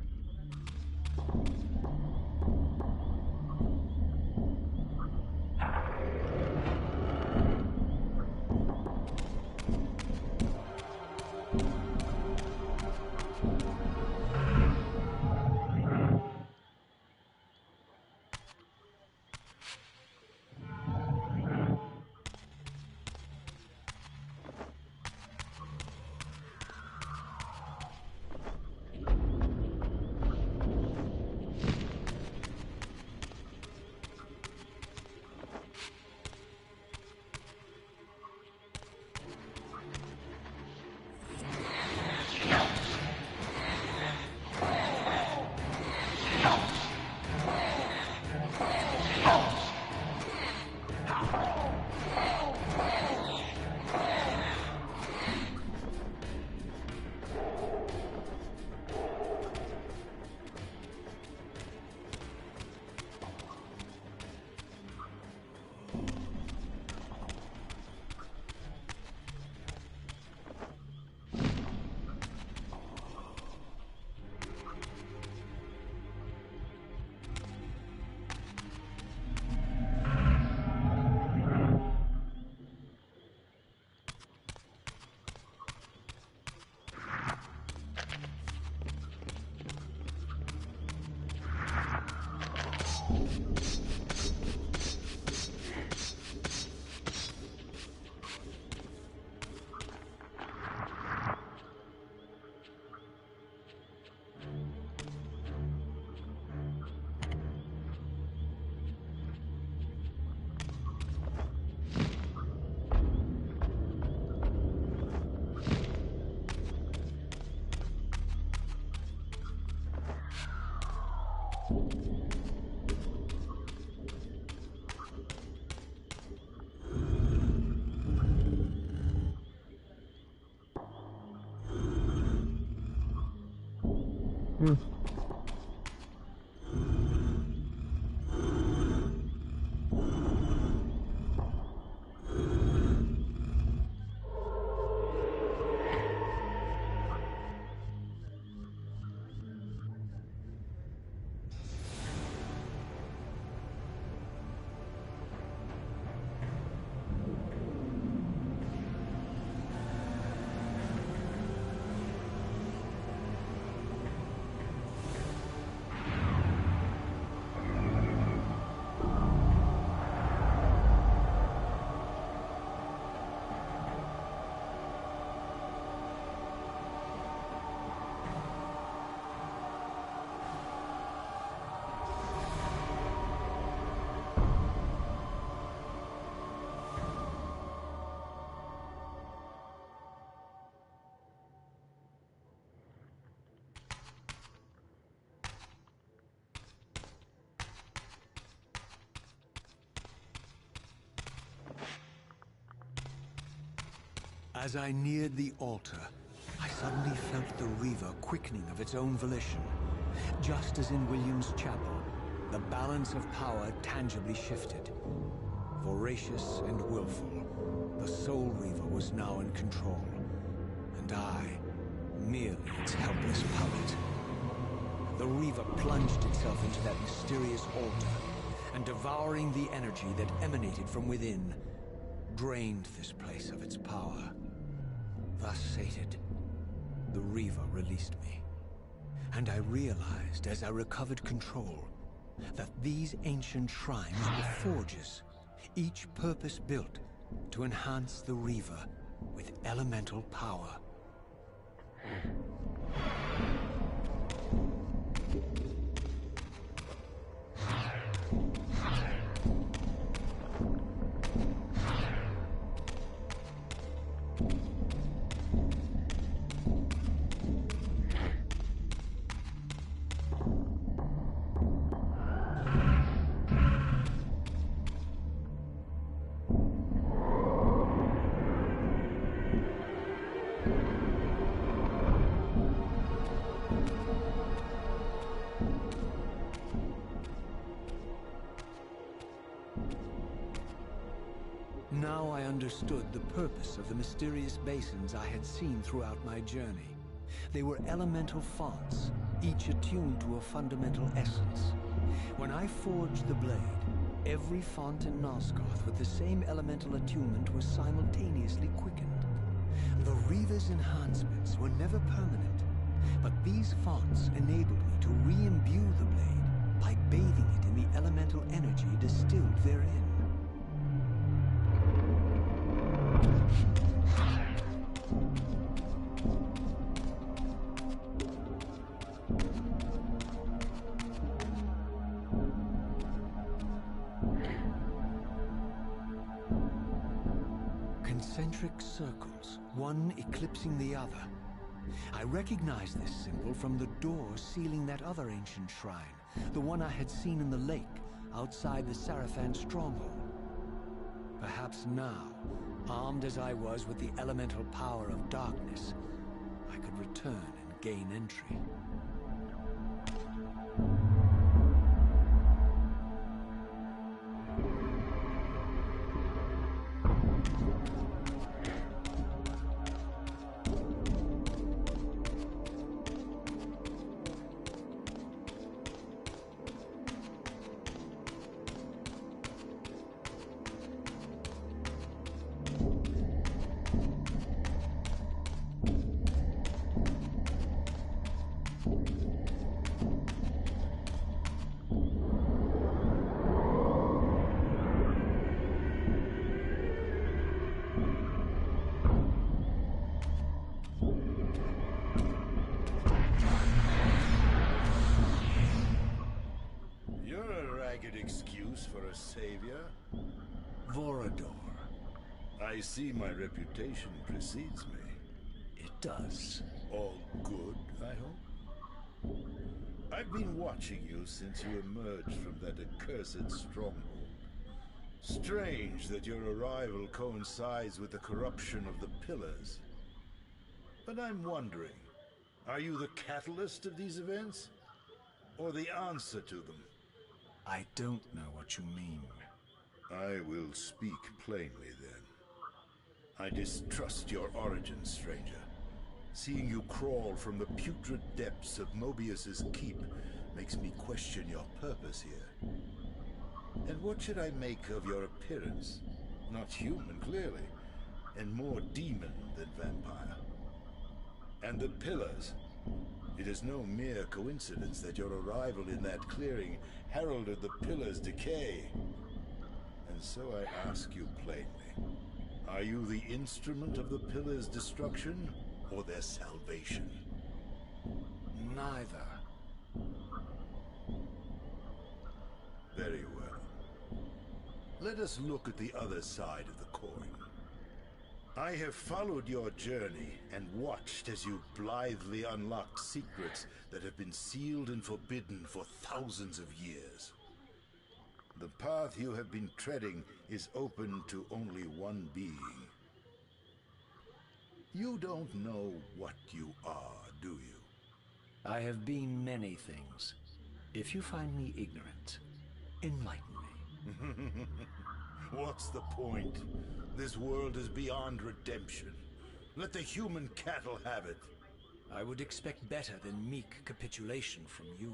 As I neared the altar, I suddenly felt the Reaver quickening of its own volition. Just as in William's chapel, the balance of power tangibly shifted. Voracious and willful, the Soul Reaver was now in control, and I, merely its helpless puppet. The Reaver plunged itself into that mysterious altar, and devouring the energy that emanated from within, drained this place of its power. Thus sated, the Reaver released me, and I realized as I recovered control that these ancient shrines were forges, each purpose-built to enhance the Reaver with elemental power. Now I understood the purpose of the mysterious basins I had seen throughout my journey. They were elemental fonts, each attuned to a fundamental essence. When I forged the blade, every font in Nosgoth with the same elemental attunement was simultaneously quickened. The Reaver's enhancements were never permanent, but these fonts enabled me to re-imbue the blade by bathing it in the elemental energy distilled therein. Concentric circles, one eclipsing the other. I recognized this symbol from the door sealing that other ancient shrine, the one I had seen in the lake outside the Sarafan stronghold. Perhaps now, armed as I was with the elemental power of darkness, I could return and gain entry. Excuse for a savior? Vorador. I see my reputation precedes me. It does. All good, I hope? I've been watching you since you emerged from that accursed stronghold. Strange that your arrival coincides with the corruption of the Pillars. But I'm wondering, are you the catalyst of these events? Or the answer to them? I don't know what you mean. I will speak plainly then. I distrust your origins, stranger. Seeing you crawl from the putrid depths of Mobius's keep makes me question your purpose here. And what should I make of your appearance? Not human, clearly, and more demon than vampire. And the Pillars. It is no mere coincidence that your arrival in that clearing heralded the Pillars' decay. And so I ask you plainly, are you the instrument of the Pillars' destruction, or their salvation? Neither. Very well. Let us look at the other side of the coin. I have followed your journey and watched as you blithely unlocked secrets that have been sealed and forbidden for thousands of years. The path you have been treading is open to only one being. You don't know what you are, do you? I have been many things. If you find me ignorant, enlighten me. What's the point? This world is beyond redemption. Let the human cattle have it. I would expect better than meek capitulation from you.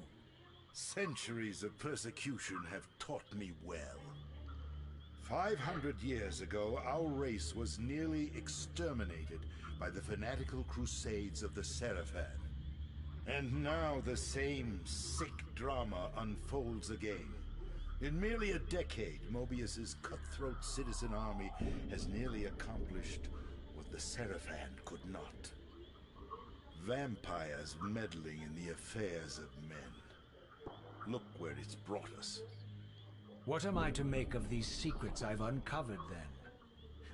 Centuries of persecution have taught me well. 500 years ago, our race was nearly exterminated by the fanatical crusades of the Sarafan. And now the same sick drama unfolds again. In merely a decade, Mobius's cutthroat citizen army has nearly accomplished what the Sarafan could not. Vampires meddling in the affairs of men. Look where it's brought us. What am I to make of these secrets I've uncovered, then?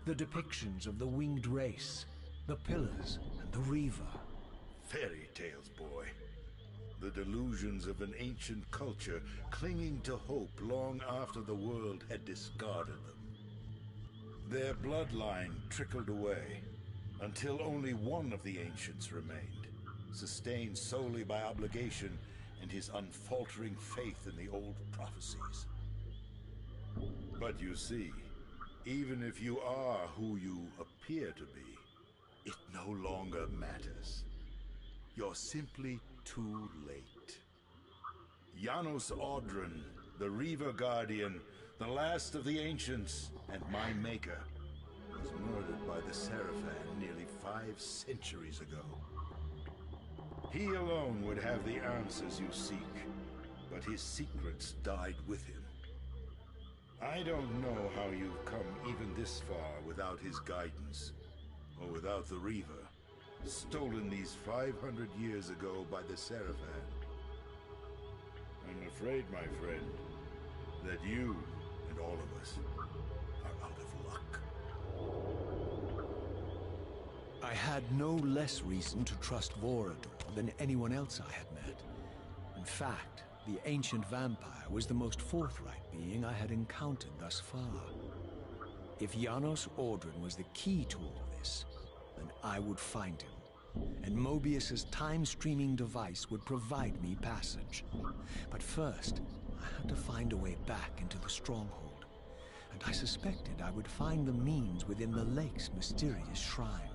The depictions of the winged race, the Pillars, and the Reaver. Fairy tales, boy. The delusions of an ancient culture clinging to hope long after the world had discarded them. Their bloodline trickled away, until only one of the ancients remained, sustained solely by obligation and his unfaltering faith in the old prophecies. But you see, Even if you are who you appear to be, it no longer matters. You're simply too late. Janos Audron, the Reaver Guardian, the last of the Ancients, and my maker, was murdered by the Seraphan nearly 5 centuries ago. He alone would have the answers you seek, but his secrets died with him. I don't know how you've come even this far without his guidance, or without the Reaver, stolen these 500 years ago by the Seraphan. I'm afraid, my friend, that you and all of us are out of luck. I had no less reason to trust Vorador than anyone else I had met. In fact, the ancient vampire was the most forthright being I had encountered thus far. If Janos Audron was the key to all this, then I would find him, and Mobius's time-streaming device would provide me passage. But first, I had to find a way back into the stronghold, and I suspected I would find the means within the lake's mysterious shrine.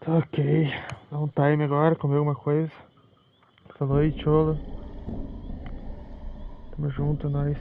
Tá ok. Dá um time agora, comer alguma coisa. Falou aí, Cholo. Tamo junto, nós.